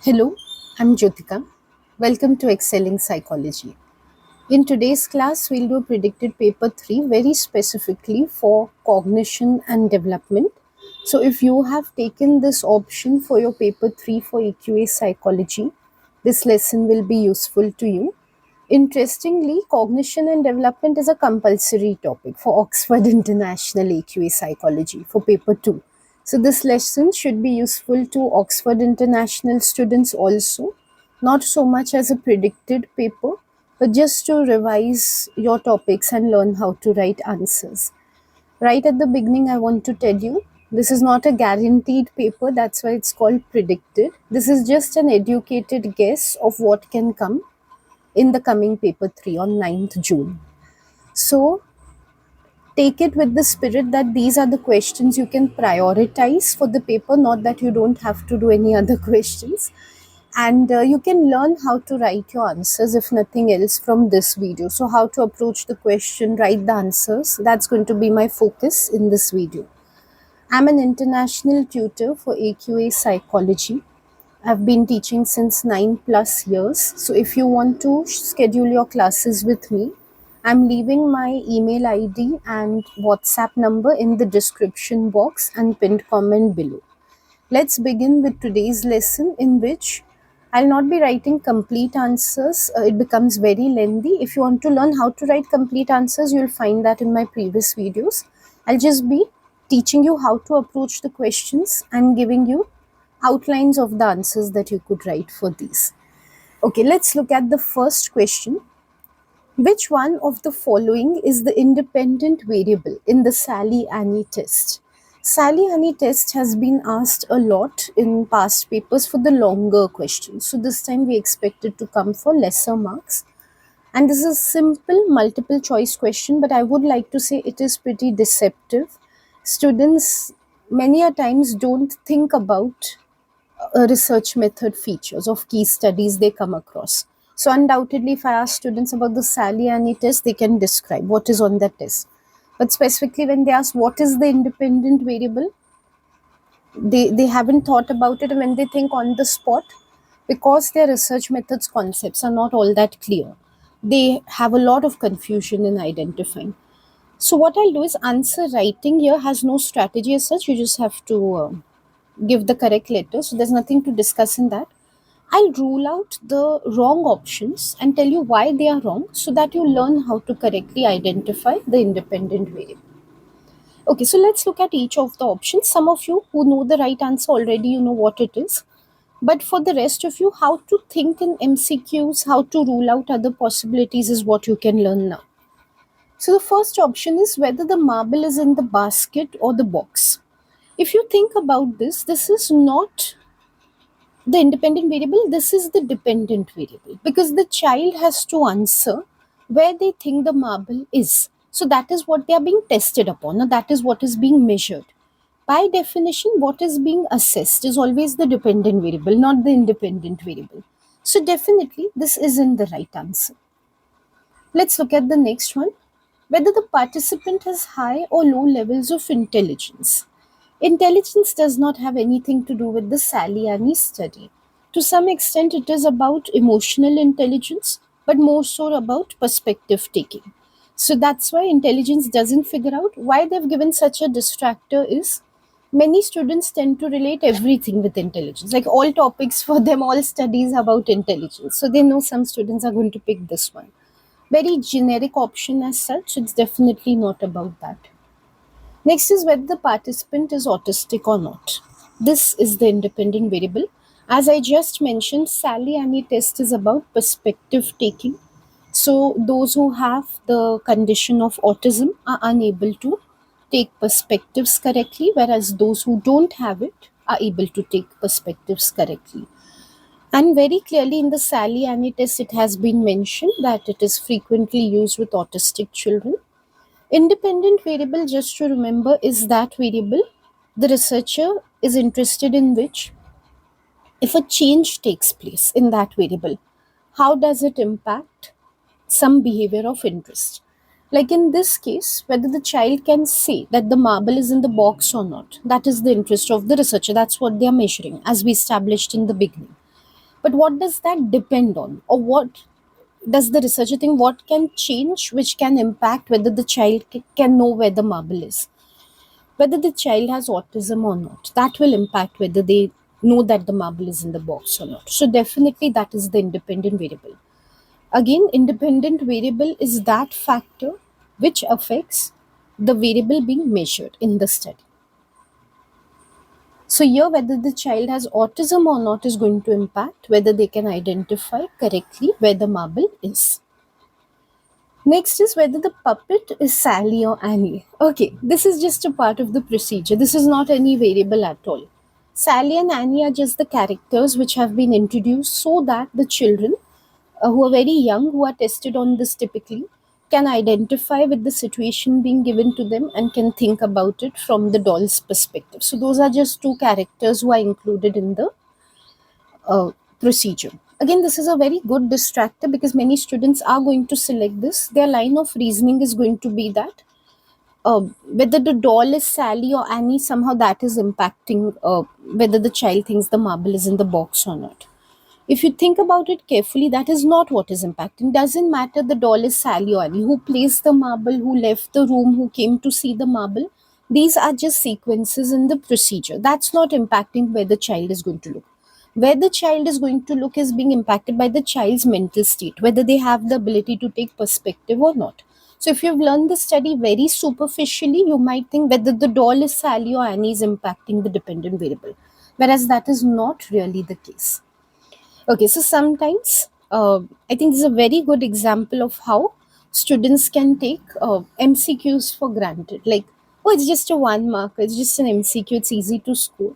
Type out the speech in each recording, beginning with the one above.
Hello, I'm Jyotika. Welcome to Excelling Psychology. In today's class, we'll do predicted paper 3 very specifically for cognition and development. So, if you have taken this option for your paper 3 for AQA psychology, this lesson will be useful to you. Interestingly, cognition and development is a compulsory topic for Oxford International AQA Psychology for paper 2. So, this lesson should be useful to Oxford International students also, not so much as a predicted paper, but just to revise your topics and learn how to write answers. Right at the beginning, I want to tell you this is not a guaranteed paper, that's why it's called predicted. This is just an educated guess of what can come in the coming paper 3 on 9th June. So take it with the spirit that these are the questions you can prioritize for the paper, not that you don't have to do any other questions. And you can learn how to write your answers, if nothing else, from this video. So, how to approach the question, write the answers, that's going to be my focus in this video. I'm an international tutor for AQA psychology. I've been teaching since 9+ years. So if you want to schedule your classes with me, I'm leaving my email ID and WhatsApp number in the description box and pinned comment below. Let's begin with today's lesson, in which I'll not be writing complete answers. It becomes very lengthy. If you want to learn how to write complete answers, you'll find that in my previous videos. I'll just be teaching you how to approach the questions and giving you outlines of the answers that you could write for these. Okay, let's look at the first question. Which one of the following is the independent variable in the Sally-Annie test? Sally-Annie test has been asked a lot in past papers for the longer questions. So this time we expect it to come for lesser marks. And this is a simple multiple choice question, but I would like to say it is pretty deceptive. Students many a times don't think about research method features of key studies they come across. So undoubtedly, if I ask students about the Sally-Annie test, they can describe what is on that test. But specifically when they ask what is the independent variable, they haven't thought about it. And when they think on the spot, because their research methods concepts are not all that clear, they have a lot of confusion in identifying. So what I'll do is answer writing here has no strategy as such. You just have to give the correct letter. So there's nothing to discuss in that. I'll rule out the wrong options and tell you why they are wrong so that you learn how to correctly identify the independent variable. Okay, so let's look at each of the options. Some of you who know the right answer already, you know what it is. But for the rest of you, how to think in MCQs, how to rule out other possibilities is what you can learn now. So the first option is whether the marble is in the basket or the box. If you think about this is not the independent variable, this is the dependent variable, because the child has to answer where they think the marble is. So that is what they are being tested upon, or that is what is being measured. By definition, what is being assessed is always the dependent variable, not the independent variable. So definitely this isn't the right answer. Let's look at the next one. Whether the participant has high or low levels of intelligence. Intelligence does not have anything to do with the Sally-Annie study. To some extent, it is about emotional intelligence, but more so about perspective taking. So that's why intelligence doesn't figure out. Why they've given such a distractor is many students tend to relate everything with intelligence. Like all topics for them, all studies about intelligence. So they know some students are going to pick this one. Very generic option as such, it's definitely not about that. Next is whether the participant is autistic or not. This is the independent variable. As I just mentioned, Sally-Annie test is about perspective taking. So those who have the condition of autism are unable to take perspectives correctly, whereas those who don't have it are able to take perspectives correctly. And very clearly in the Sally-Annie test, it has been mentioned that it is frequently used with autistic children. Independent variable, just to remember, is that variable the researcher is interested in, which, if a change takes place in that variable, how does it impact some behavior of interest? Like in this case, whether the child can say that the marble is in the box or not, that is the interest of the researcher. That's what they are measuring, as we established in the beginning. But what does that depend on? Or what does the researcher think what can change which can impact whether the child can know where the marble is? Whether the child has autism or not, that will impact whether they know that the marble is in the box or not. So definitely that is the independent variable. Again, independent variable is that factor which affects the variable being measured in the study. So here, whether the child has autism or not is going to impact whether they can identify correctly where the marble is. Next is whether the puppet is Sally or Annie. Okay, this is just a part of the procedure. This is not any variable at all. Sally and Annie are just the characters which have been introduced so that the children who are very young, who are tested on this typically, can identify with the situation being given to them and can think about it from the doll's perspective. So those are just two characters who are included in the procedure. Again, this is a very good distractor because many students are going to select this. Their line of reasoning is going to be that whether the doll is Sally or Annie, somehow that is impacting whether the child thinks the marble is in the box or not. If you think about it carefully, that is not what is impacting. Doesn't matter the doll is Sally or Annie, who placed the marble, who left the room, who came to see the marble. These are just sequences in the procedure. That's not impacting where the child is going to look. Where the child is going to look is being impacted by the child's mental state, whether they have the ability to take perspective or not. So if you've learned the study very superficially, you might think whether the doll is Sally or Annie is impacting the dependent variable, whereas that is not really the case. Okay, so sometimes I think this is a very good example of how students can take MCQs for granted. Like, oh, it's just a one mark, it's just an MCQ, it's easy to score.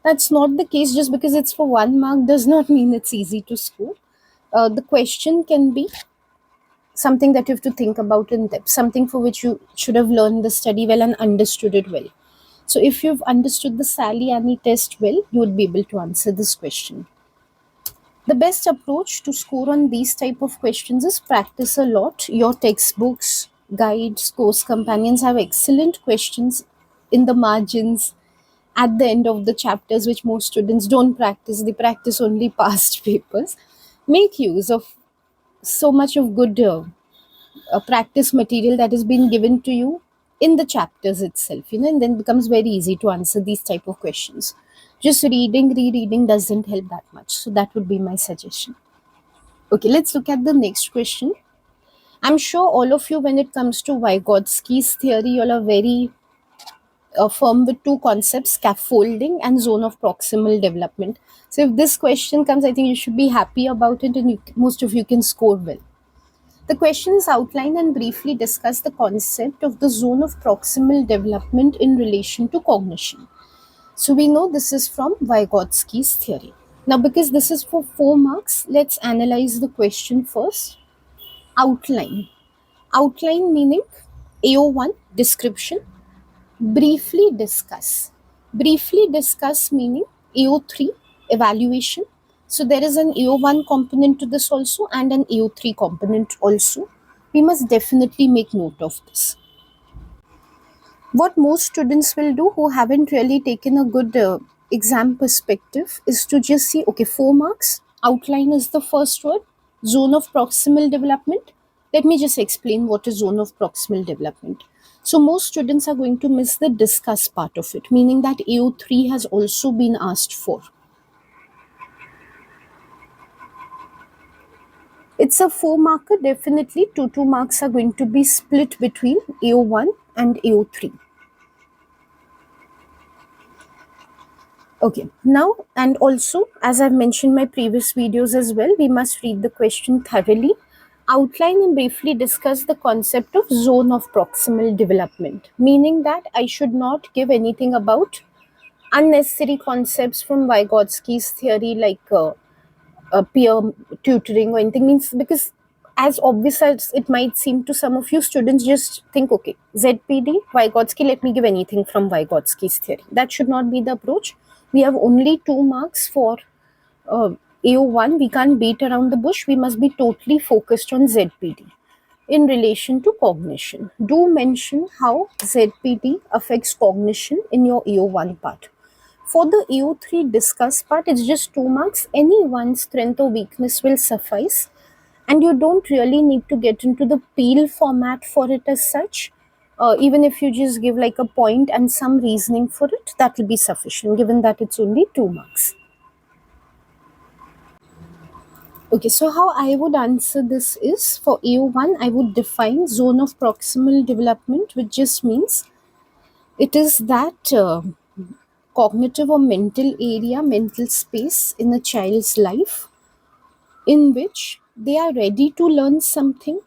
That's not the case. Just because it's for one mark does not mean it's easy to score. The question can be something that you have to think about in depth, something for which you should have learned the study well and understood it well. So if you've understood the Sally Annie test well, you would be able to answer this question. The best approach to score on these type of questions is practice a lot. Your textbooks, guides, course companions have excellent questions in the margins at the end of the chapters, which most students don't practice. They practice only past papers. Make use of so much of good practice material that has been given to you in the chapters itself, and then it becomes very easy to answer these type of questions. Just rereading doesn't help that much. So that would be my suggestion. Okay, let's look at the next question. I'm sure all of you, when it comes to Vygotsky's theory, you all are very firm with two concepts, scaffolding and zone of proximal development. So if this question comes, I think you should be happy about it and most of you can score well. The question is outline and briefly discuss the concept of the zone of proximal development in relation to cognition. So we know this is from Vygotsky's theory. Now, because this is for 4 marks, let's analyze the question first. Outline. Outline meaning AO1, description. Briefly discuss. Briefly discuss meaning AO3, evaluation. So there is an AO1 component to this also and an AO3 component also. We must definitely make note of this. What most students will do who haven't really taken a good exam perspective is to just see, okay, 4 marks, outline is the first word, zone of proximal development. Let me just explain what is zone of proximal development. So most students are going to miss the discuss part of it, meaning that AO3 has also been asked for. It's a 4 marker, definitely 2 marks are going to be split between AO1 and AO3. Okay, now, and also, as I've mentioned in my previous videos as well, we must read the question thoroughly, outline and briefly discuss the concept of zone of proximal development, meaning that I should not give anything about unnecessary concepts from Vygotsky's theory like peer tutoring or anything, means because as obvious as it might seem to some of you, students just think, okay, ZPD, Vygotsky, let me give anything from Vygotsky's theory. That should not be the approach. We have only 2 marks for AO1. We can't beat around the bush. We must be totally focused on ZPD in relation to cognition. Do mention how ZPD affects cognition in your AO1 part. For the AO3 discuss part, it's just 2 marks. Any one strength or weakness will suffice. And you don't really need to get into the peel format for it as such. Even if you just give like a point and some reasoning for it, that will be sufficient, given that it's only 2 marks. Okay, so how I would answer this is, for AO1, I would define zone of proximal development, which just means it is that cognitive or mental area, mental space in a child's life in which they are ready to learn something,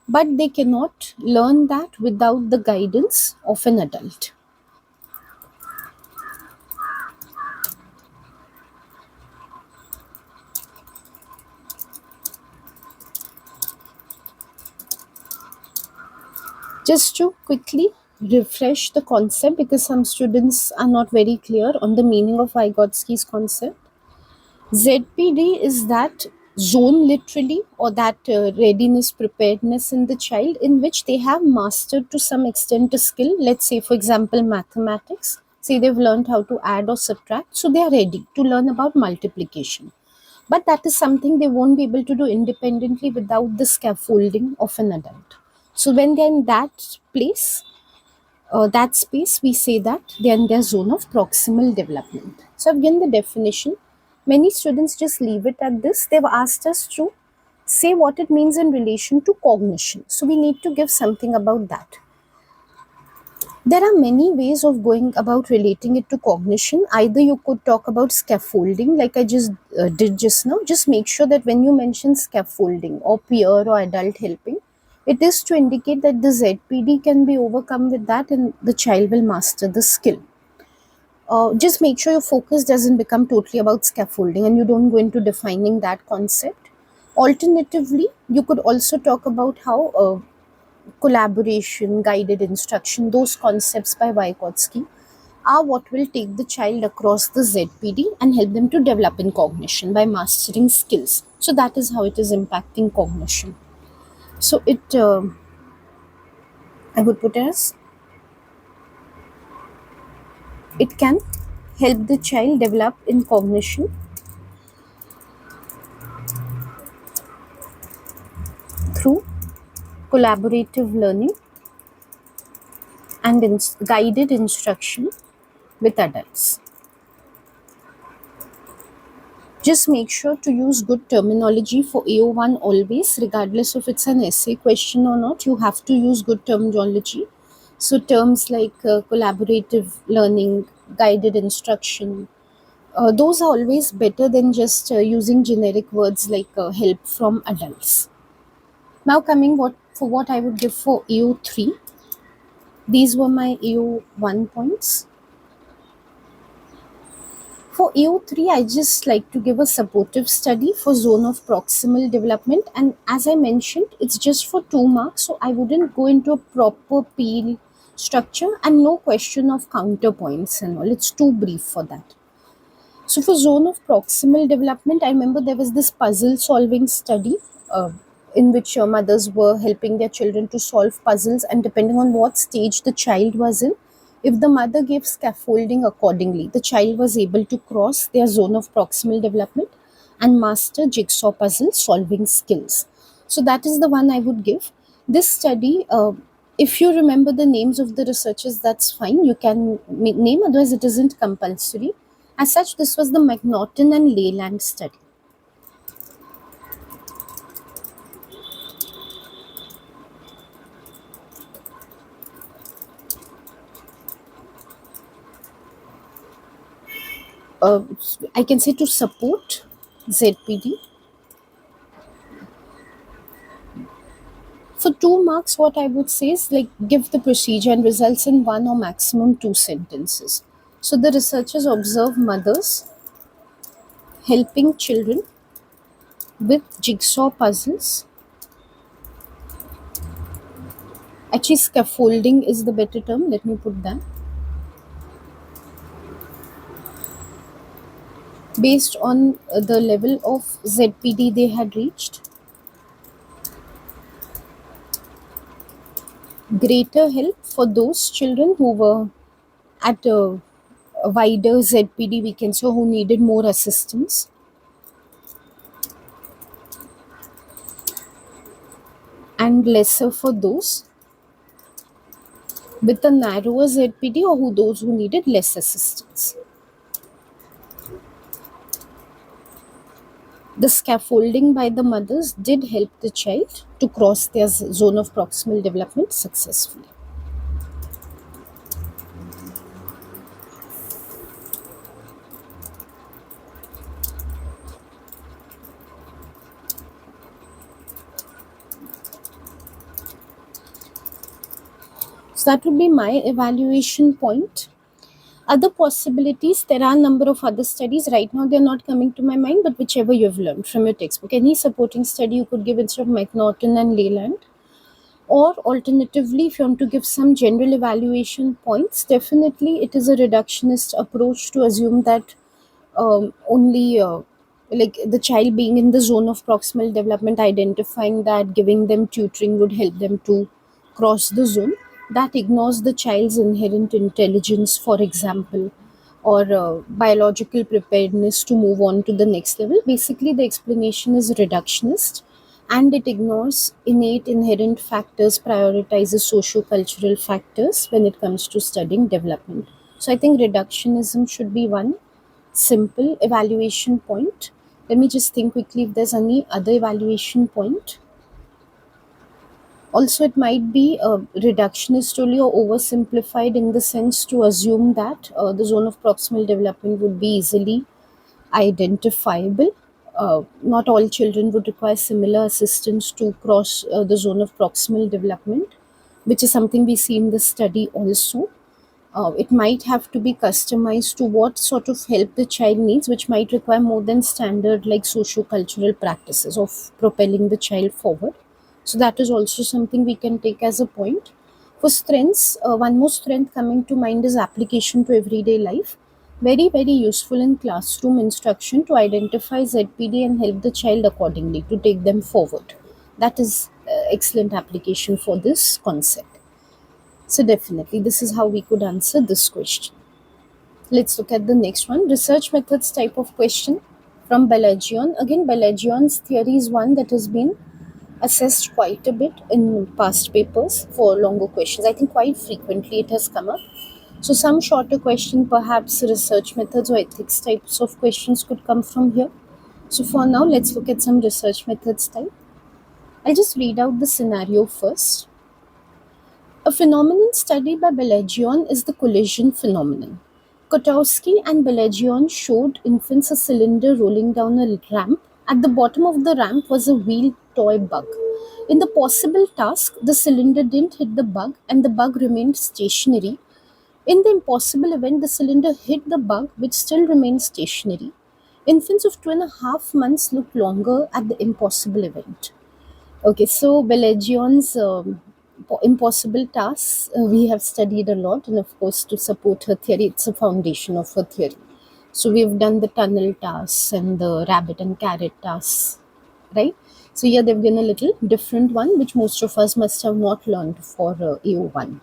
but they cannot learn that without the guidance of an adult. Just to quickly refresh the concept, because some students are not very clear on the meaning of Vygotsky's concept. ZPD is that zone literally, or that readiness, preparedness in the child in which they have mastered to some extent a skill. Let's say, for example, mathematics. Say they've learned how to add or subtract, so they are ready to learn about multiplication. But that is something they won't be able to do independently without the scaffolding of an adult. So when they're in that place, that space, we say that they are in their zone of proximal development. So I've given the definition. Many students just leave it at this. They've asked us to say what it means in relation to cognition. So we need to give something about that. There are many ways of going about relating it to cognition. Either you could talk about scaffolding, like I just did just now. Just make sure that when you mention scaffolding or peer or adult helping, it is to indicate that the ZPD can be overcome with that and the child will master the skill. Just make sure your focus doesn't become totally about scaffolding and you don't go into defining that concept. Alternatively, you could also talk about how collaboration, guided instruction, those concepts by Vygotsky are what will take the child across the ZPD and help them to develop in cognition by mastering skills. So that is how it is impacting cognition. So I would put as, it can help the child develop in cognition through collaborative learning and guided instruction with adults. Just make sure to use good terminology for AO1 always, regardless if it's an essay question or not. You have to use good terminology. So, terms like collaborative learning, guided instruction, those are always better than just using generic words like help from adults. Now, coming what I would give for AO3. These were my AO1 points. For AO3, I just like to give a supportive study for zone of proximal development. And as I mentioned, it's just for 2 marks. So I wouldn't go into a proper peel structure and no question of counterpoints and all. It's too brief for that. So for zone of proximal development, I remember there was this puzzle solving study in which mothers were helping their children to solve puzzles, and depending on what stage the child was in, if the mother gave scaffolding accordingly, the child was able to cross their zone of proximal development and master jigsaw puzzle solving skills. So that is the one I would give. This study, if you remember the names of the researchers, that's fine. You can name, otherwise it isn't compulsory. As such, this was the McNaughton and Leyland study. uh, I can say to support ZPD. For 2 marks, what I would say is like give the procedure and results in 1 or maximum 2 sentences. So the researchers observe mothers helping children with jigsaw puzzles. Actually, scaffolding is the better term. Let me put that. Based on the level of ZPD they had reached. Greater help for those children who were at wider ZPD, we can say, who needed more assistance, and lesser for those with a narrower ZPD or those who needed less assistance. The scaffolding by the mothers did help the child to cross their zone of proximal development successfully. So that would be my evaluation point. Other possibilities, there are a number of other studies. Right now, they're not coming to my mind, but whichever you've learned from your textbook. Any supporting study you could give instead of McNaughton and Leyland. Or alternatively, if you want to give some general evaluation points, definitely it is a reductionist approach to assume that only like the child being in the zone of proximal development, identifying that, giving them tutoring would help them to cross the zone. That ignores the child's inherent intelligence, for example, or biological preparedness to move on to the next level. Basically, the explanation is reductionist, and it ignores innate inherent factors, prioritizes socio-cultural factors when it comes to studying development. So I think reductionism should be one simple evaluation point. Let me just think quickly if there's any other evaluation point. Also, it might be reductionist only or oversimplified in the sense to assume that the zone of proximal development would be easily identifiable. Not all children would require similar assistance to cross the zone of proximal development, which is something we see in the study also. It might have to be customized to what sort of help the child needs, which might require more than standard like socio-cultural practices of propelling the child forward. So that is also something we can take as a point. For strengths, one more strength coming to mind is application to everyday life. Very, very useful in classroom instruction to identify ZPD and help the child accordingly to take them forward. That is excellent application for this concept. So definitely, this is how we could answer this question. Let's look at the next one. Research methods type of question from Balajian. Again, Balagion's theory is one that has been assessed quite a bit in past papers for longer questions. I think quite frequently it has come up. So some shorter question, perhaps research methods or ethics types of questions could come from here. So for now, let's look at some research methods type. I'll just read out the scenario first. A phenomenon studied by Balajian is the collision phenomenon. Kotowski and Balajian showed infants a cylinder rolling down a ramp. At the bottom of the ramp was a wheeled toy bug. In the possible task, the cylinder didn't hit the bug and the bug remained stationary. In the impossible event, the cylinder hit the bug, which still remained stationary. Infants of 2.5 months looked longer at the impossible event. Okay, so Balajian's impossible tasks we have studied a lot, and of course, to support her theory, it's a foundation of her theory. So we've done the tunnel tasks and the rabbit and carrot tasks, right? So here they've given a little different one, which most of us must have not learned for AO1.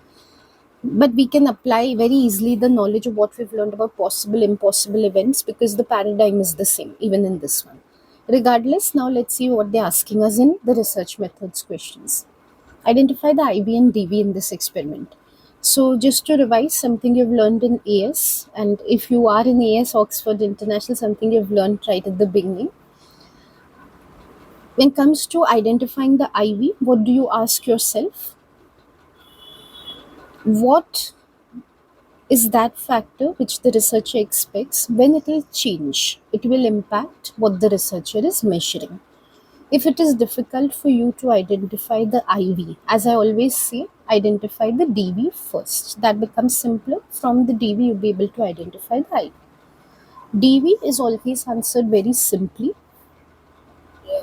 But we can apply very easily the knowledge of what we've learned about possible, impossible events because the paradigm is the same, even in this one. Regardless, now let's see what they're asking us in the research methods questions. Identify the IB and DV in this experiment. So just to revise something you've learned in AS, and if you are in AS Oxford International, something you've learned right at the beginning. When it comes to identifying the IB, what do you ask yourself? What is that factor which the researcher expects when it will change? It will impact what the researcher is measuring. If it is difficult for you to identify the IV, as I always say, identify the DV first. That becomes simpler. From the DV, you'll be able to identify the IV. DV is always answered very simply.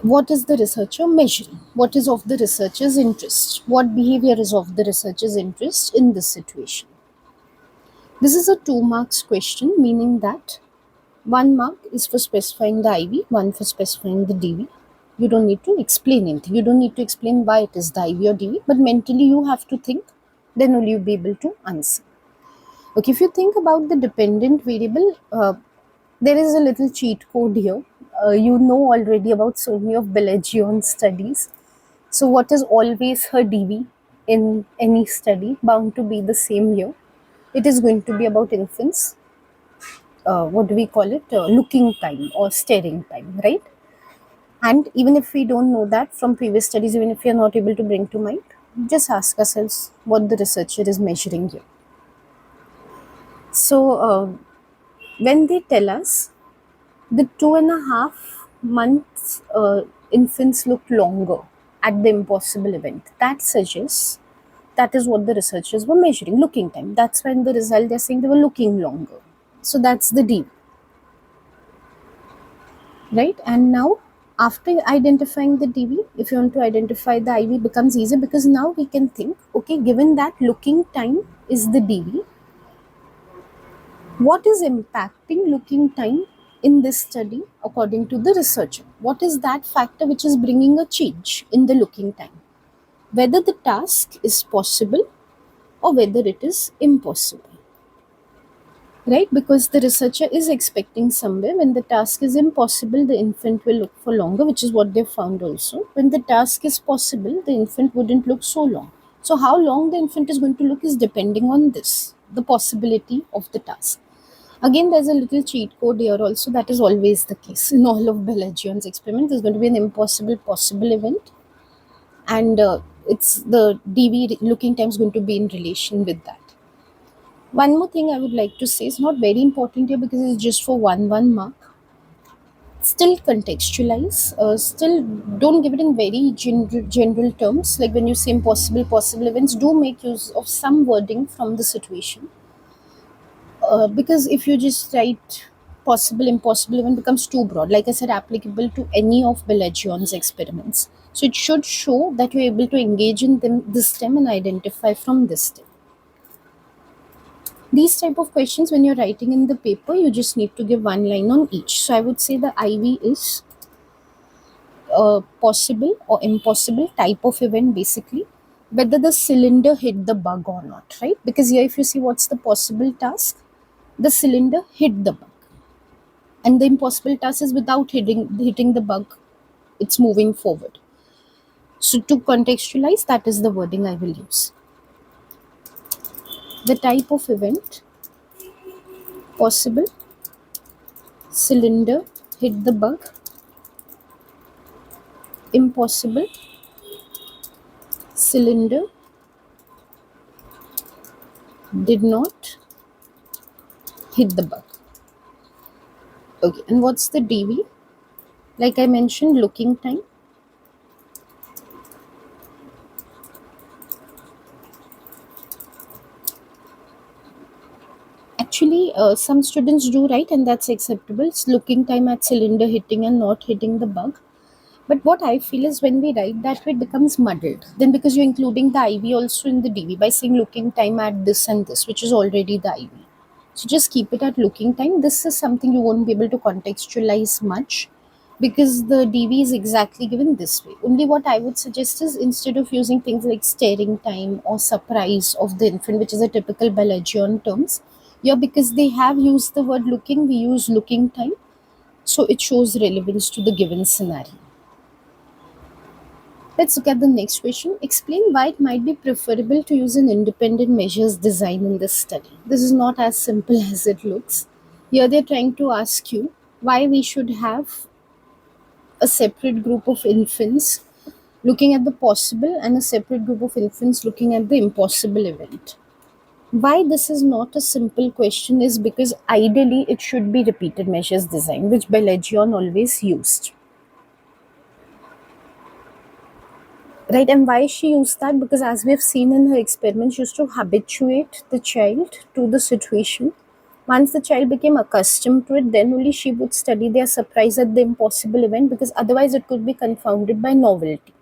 What is the researcher measuring? What is of the researcher's interest? What behavior is of the researcher's interest in this situation? This is a 2 marks question, meaning that 1 mark is for specifying the IV, 1 for specifying the DV. You don't need to explain anything. You don't need to explain why it is the IV or DV, but mentally you have to think, then only you'll be able to answer. Okay, if you think about the dependent variable, there is a little cheat code here. You know already about so many of Bellagion's studies. So, what is always her DV in any study? Bound to be the same here. It is going to be about infants. What do we call it? Looking time or staring time, right? And even if we don't know that from previous studies, even if we are not able to bring to mind, just ask ourselves what the researcher is measuring here. So, when they tell us the 2.5 months infants look longer at the impossible event, that suggests that is what the researchers were measuring, looking time. That's when the result they're saying they were looking longer. So that's the D, right? And now after identifying the DV, if you want to identify the IV, becomes easier because now we can think, okay, given that looking time is the DV, what is impacting looking time in this study according to the researcher? What is that factor which is bringing a change in the looking time? Whether the task is possible or whether it is impossible. Right? Because the researcher is expecting somewhere when the task is impossible, the infant will look for longer, which is what they found also. When the task is possible, the infant wouldn't look so long. So, how long the infant is going to look is depending on this, the possibility of the task. Again, there's a little cheat code here also. That is always the case in all of Bellagion's experiment. There's going to be an impossible possible event, and it's the DV looking time is going to be in relation with that. One more thing I would like to say is not very important here because it's just for one mark. Still contextualize. Still don't give it in very general terms. Like when you say impossible possible events, do make use of some wording from the situation. Because if you just write possible impossible event becomes too broad. Like I said, applicable to any of Bellagion's experiments. So it should show that you're able to engage in them this stem and identify from this stem. These type of questions, when you're writing in the paper, you just need to give one line on each. So I would say the IV is possible or impossible type of event, basically whether the cylinder hit the bug or not, right? Because here if you see what's the possible task, the cylinder hit the bug, and the impossible task is without hitting the bug, it's moving forward. So to contextualize, that is the wording I will use. The type of event: possible, cylinder hit the bug, impossible, cylinder did not hit the bug. Okay, and what's the DV? Like I mentioned, looking time. Actually, some students do write, and that's acceptable. It's looking time at cylinder hitting and not hitting the bug. But what I feel is when we write that way, it becomes muddled. Then because you're including the IV also in the DV by saying looking time at this and this, which is already the IV. So just keep it at looking time. This is something you won't be able to contextualize much because the DV is exactly given this way. Only what I would suggest is instead of using things like staring time or surprise of the infant, which is a typical Bellagio terms, yeah, because they have used the word looking, we use looking time. So it shows relevance to the given scenario. Let's look at the next question. Explain why it might be preferable to use an independent measures design in this study. This is not as simple as it looks. Here they're trying to ask you why we should have a separate group of infants looking at the possible and a separate group of infants looking at the impossible event. Why this is not a simple question is because ideally it should be repeated measures design, which Bellagio always used. Right, and why she used that? Because as we have seen in her experiments, she used to habituate the child to the situation. Once the child became accustomed to it, then only she would study their surprise at the impossible event, because otherwise it could be confounded by novelty.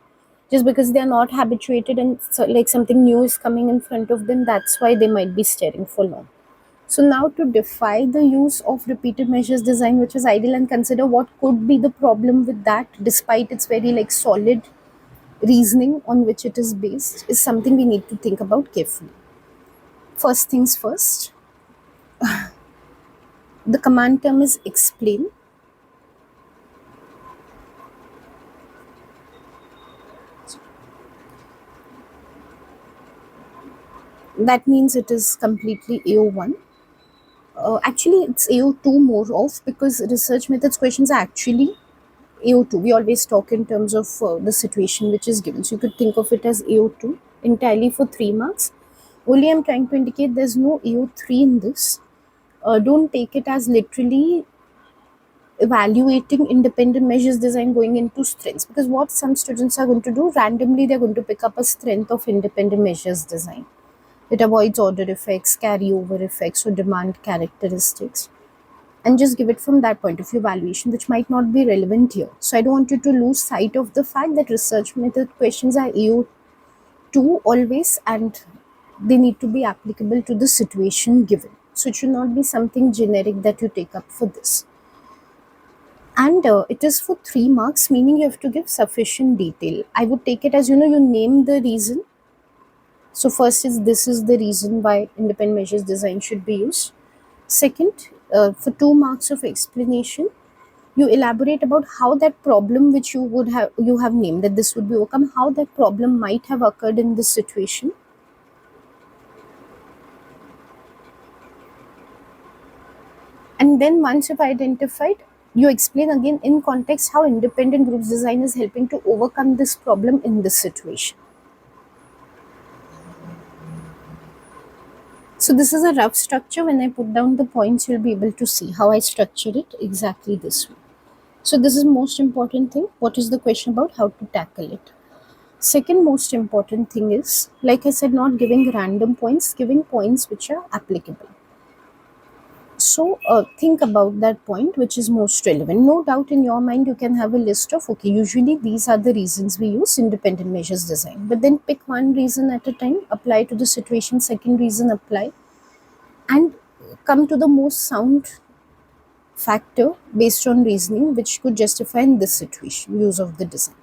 Just because they are not habituated and so, like something new is coming in front of them, that's why they might be staring for long. So now to defy the use of repeated measures design, which is ideal, and consider what could be the problem with that, despite its very like solid reasoning on which it is based, is something we need to think about carefully. First things first, The command term is explain. That means it is completely AO1. Actually, it's AO2 more of, because research methods questions are actually AO2. We always talk in terms of the situation which is given. So you could think of it as AO2 entirely for 3 marks. Only I'm trying to indicate there's no AO3 in this. Don't take it as literally evaluating independent measures design going into strengths, because what some students are going to do randomly, they're going to pick up a strength of independent measures design. It avoids order effects, carryover effects, or demand characteristics, and just give it from that point of view evaluation, which might not be relevant here. So I don't want you to lose sight of the fact that research method questions are AO2 always, and they need to be applicable to the situation given. So it should not be something generic that you take up for this. And it is for 3 marks, meaning you have to give sufficient detail. I would take it as, you name the reason. So first is, this is the reason why independent measures design should be used. Second, for 2 marks of explanation, you elaborate about how that problem which you have named that this would be overcome, how that problem might have occurred in this situation. And then once you've identified, you explain again in context how independent groups design is helping to overcome this problem in this situation. So this is a rough structure. When I put down the points, you'll be able to see how I structure it exactly this way. So this is most important thing. What is the question about? How to tackle it. Second most important thing is, like I said, not giving random points, giving points which are applicable. So think about that point which is most relevant. No doubt in your mind you can have a list of, okay, usually these are the reasons we use independent measures design. But then pick one reason at a time, apply to the situation, second reason apply, and come to the most sound factor based on reasoning which could justify in this situation use of the design.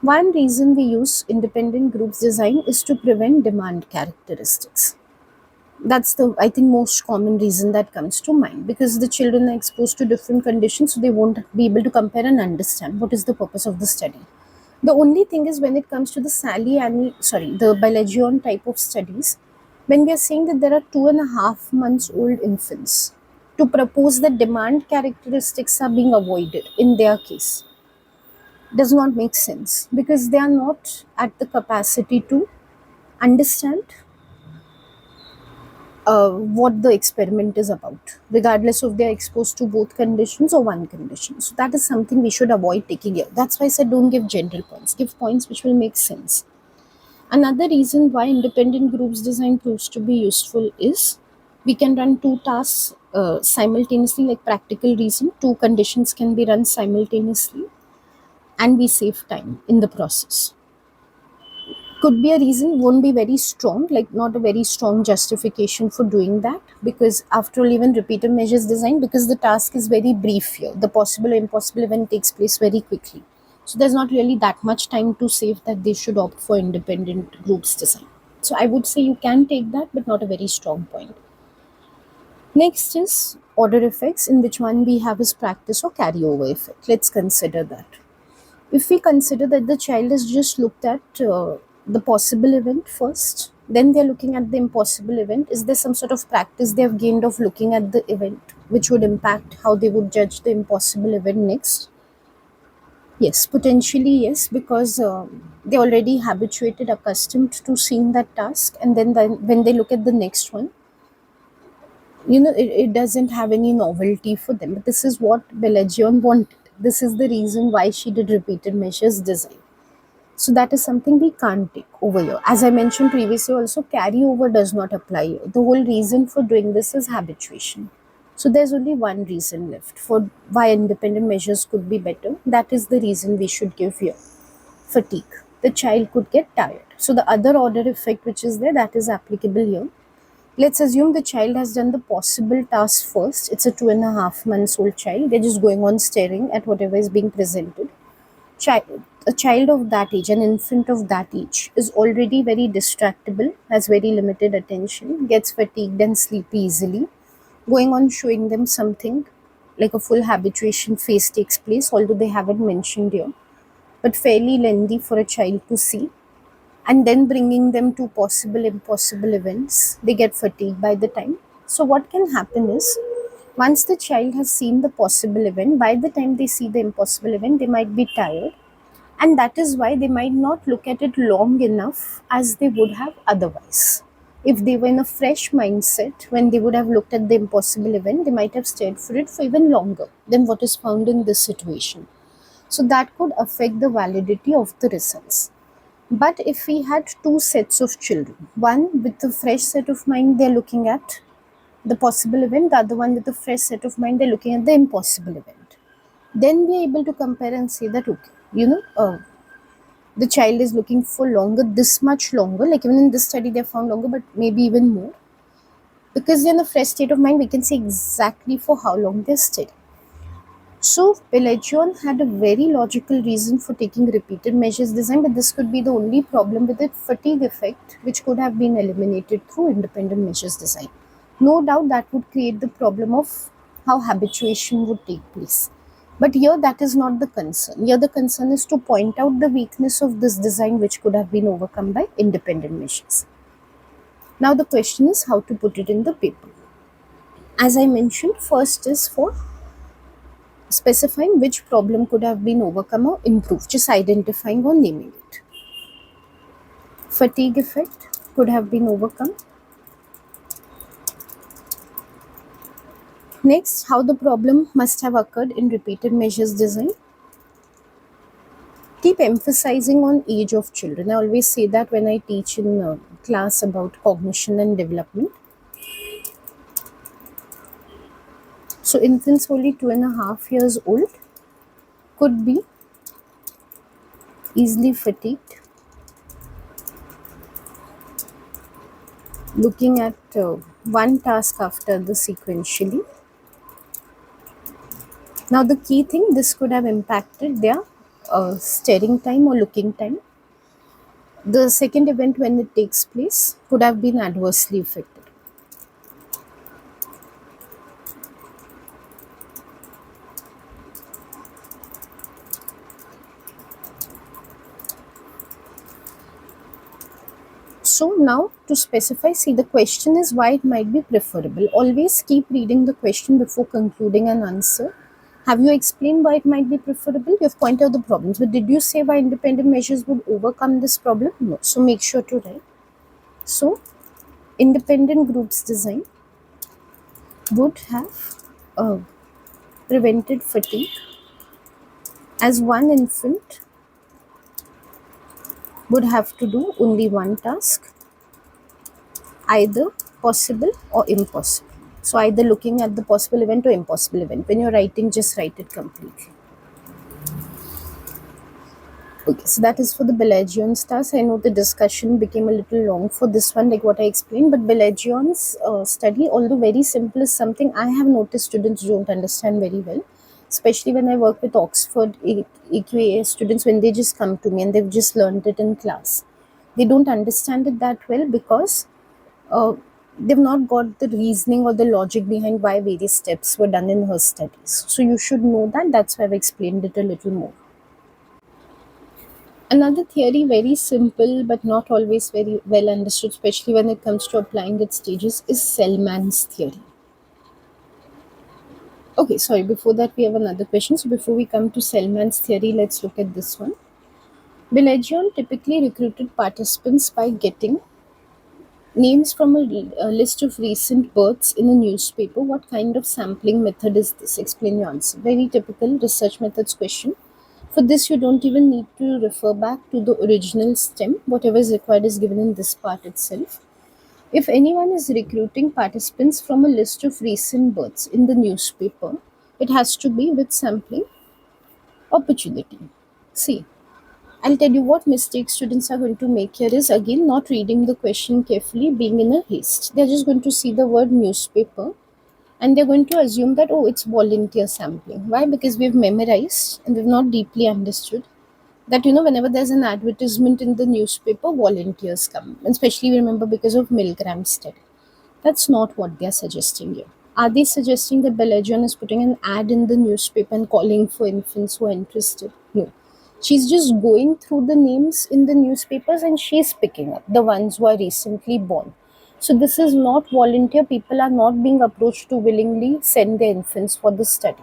One reason we use independent groups design is to prevent demand characteristics. That's the, I think, most common reason that comes to mind, because the children are exposed to different conditions, so they won't be able to compare and understand what is the purpose of the study. The only thing is, when it comes to the the Balagion type of studies, when we are saying that there are 2.5 months old infants, to propose that demand characteristics are being avoided in their case does not make sense, because they are not at the capacity to understand what the experiment is about, regardless of they're exposed to both conditions or one condition. So that is something we should avoid taking here. That's why I said don't give general points, give points which will make sense. Another reason why independent groups design proves to be useful is we can run 2 tasks simultaneously, like practical reason. 2 conditions can be run simultaneously, and we save time in the process. Could be a reason, won't be very strong, like not a very strong justification for doing that, because after all, even repeated measures design, because the task is very brief here, the possible or impossible event takes place very quickly, so there's not really that much time to save that they should opt for independent groups design. So I would say you can take that, but not a very strong point. Next is order effects, in which one we have is practice or carryover effect. Let's consider that. If we consider that the child has just looked at the possible event first, then they're looking at the impossible event, is there some sort of practice they have gained of looking at the event which would impact how they would judge the impossible event next? Yes, potentially yes, because they already habituated, accustomed to seeing that task, and then when they look at the next one, it doesn't have any novelty for them. But this is what Belagion wanted. This is the reason why she did repeated measures design. So that is something we can't take over here. As I mentioned previously also, carryover does not apply here. The whole reason for doing this is habituation. So there's only one reason left for why independent measures could be better. That is the reason we should give here. Fatigue. The child could get tired. So the other order effect which is there, that is applicable here. Let's assume the child has done the possible task first. It's a 2.5 months old child. They're just going on staring at whatever is being presented. A child of that age, an infant of that age, is already very distractible, has very limited attention, gets fatigued and sleepy easily. going on showing them something like a full habituation phase takes place, although they haven't mentioned here, but fairly lengthy for a child to see, and then bringing them to possible impossible events, they get fatigued by the time. So what can happen is, once the child has seen the possible event, by the time they see the impossible event, they might be tired, and that is why they might not look at it long enough as they would have otherwise. If they were in a fresh mindset, when they would have looked at the impossible event, they might have stayed for it for even longer than what is found in this situation. So that could affect the validity of the results. But if we had two sets of children, one with a fresh set of mind, they're looking at the possible event, the other one with a fresh set of mind, they're looking at the impossible event, then we are able to compare and say that, okay, the child is looking for longer, this much longer, like even in this study they found longer, but maybe even more, because they're in a fresh state of mind, we can say exactly for how long they're studying. So Pelagion had a very logical reason for taking repeated measures design, but this could be the only problem with it, fatigue effect, which could have been eliminated through independent measures design. No doubt that would create the problem of how habituation would take place. But here that is not the concern. Here the concern is to point out the weakness of this design, which could have been overcome by independent measures. Now the question is how to put it in the paper. As I mentioned, first is for specifying which problem could have been overcome or improved, just identifying or naming it. Fatigue effect could have been overcome. Next, how the problem must have occurred in repeated measures design. Keep emphasizing on age of children. I always say that when I teach in class about cognition and development. So infants only 2.5 years old could be easily fatigued. Looking at one task after the sequentially. Now the key thing, this could have impacted their staring time or looking time. The second event when it takes place could have been adversely affected. So now to specify, see, the question is why it might be preferable. Always keep reading the question before concluding an answer. Have you explained why it might be preferable? You have pointed out the problems, but did you say why independent measures would overcome this problem? No. So make sure to write. So independent groups design would have prevented fatigue, as one infant would have to do only one task, either possible or impossible. So either looking at the possible event or impossible event. When you're writing, just write it completely. Okay, so that is for the Bellagion's task. I know the discussion became a little long for this one, like what I explained, but Bellagion's study, although very simple, is something I have noticed students don't understand very well, especially when I work with Oxford EQA students, when they just come to me and they've just learned it in class. They don't understand it that well because uh, they've not got the reasoning or the logic behind why various steps were done in her studies. So you should know that. That's why I've explained it a little more. Another theory, very simple but not always very well understood, especially when it comes to applying its stages, is Selman's theory. Okay, sorry, before that we have another question. So before we come to Selman's theory, let's look at this one. Bellagio typically recruited participants by getting names from a list of recent births in a newspaper. What kind of sampling method is this? Explain your answer. Very typical research methods question. For this, you don't even need to refer back to the original stem. Whatever is required is given in this part itself. If anyone is recruiting participants from a list of recent births in the newspaper, it has to be with sampling opportunity. See, I'll tell you what mistake students are going to make here is again not reading the question carefully, being in a haste. They're just going to see the word newspaper and they're going to assume that, oh, it's volunteer sampling. Why? Because we've memorized and we've not deeply understood that, whenever there's an advertisement in the newspaper, volunteers come. And especially remember because of Milgram's study. That's not what they're suggesting here. Are they suggesting that Belajon is putting an ad in the newspaper and calling for infants who are interested? No. She's just going through the names in the newspapers and she's picking up the ones who are recently born. So this is not volunteer. People are not being approached to willingly send their infants for the study.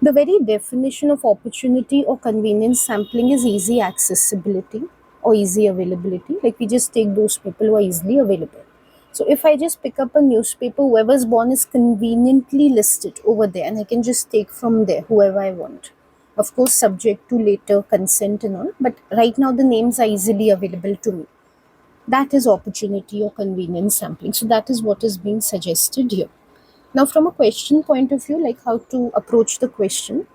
The very definition of opportunity or convenience sampling is easy accessibility or easy availability. Like we just take those people who are easily available. So if I just pick up a newspaper, whoever's born is conveniently listed over there and I can just take from there whoever I want. Of course, subject to later consent and all, but right now the names are easily available to me. That is opportunity or convenience sampling. So that is what is being suggested here. Now, from a question point of view, like how to approach the question,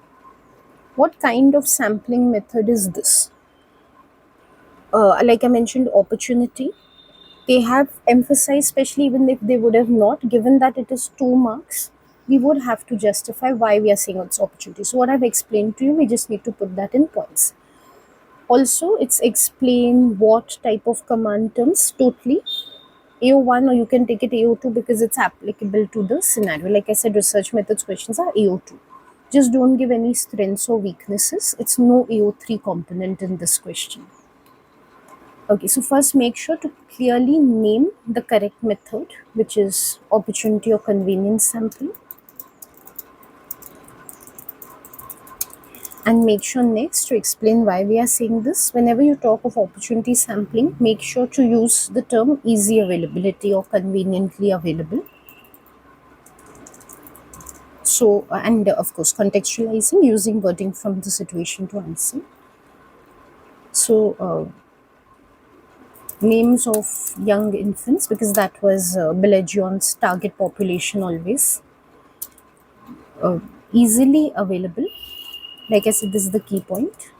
what kind of sampling method is this? Like I mentioned, opportunity. They have emphasized, especially even if they would have not, given that it is 2 marks, we would have to justify why we are saying it's opportunity. So, what I've explained to you, we just need to put that in points. Also, it's explain what type of command terms totally. AO1 or you can take it AO2 because it's applicable to the scenario. Like I said, research methods questions are AO2. Just don't give any strengths or weaknesses. It's no AO3 component in this question. Okay, so first make sure to clearly name the correct method, which is opportunity or convenience sampling. And make sure next to explain why we are saying this. Whenever you talk of opportunity sampling, make sure to use the term easy availability or conveniently available. So, and of course, contextualizing using wording from the situation to answer. So, names of young infants, because that was Bellagion's target population always. Easily available. Like I said, this is the key point.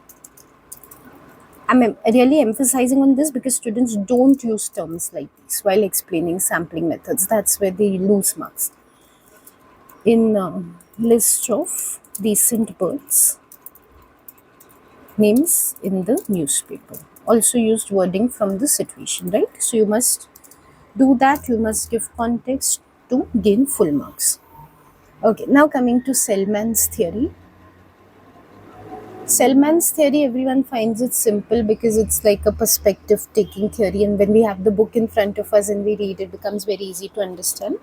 I'm really emphasizing on this because students don't use terms like this while explaining sampling methods. That's where they lose marks. In list of recent births, names in the newspaper. Also used wording from the situation, right? So you must do that. You must give context to gain full marks. Okay, now coming to Selman's theory. Selman's theory, everyone finds it simple because it's like a perspective taking theory, and when we have the book in front of us and we read it, becomes very easy to understand.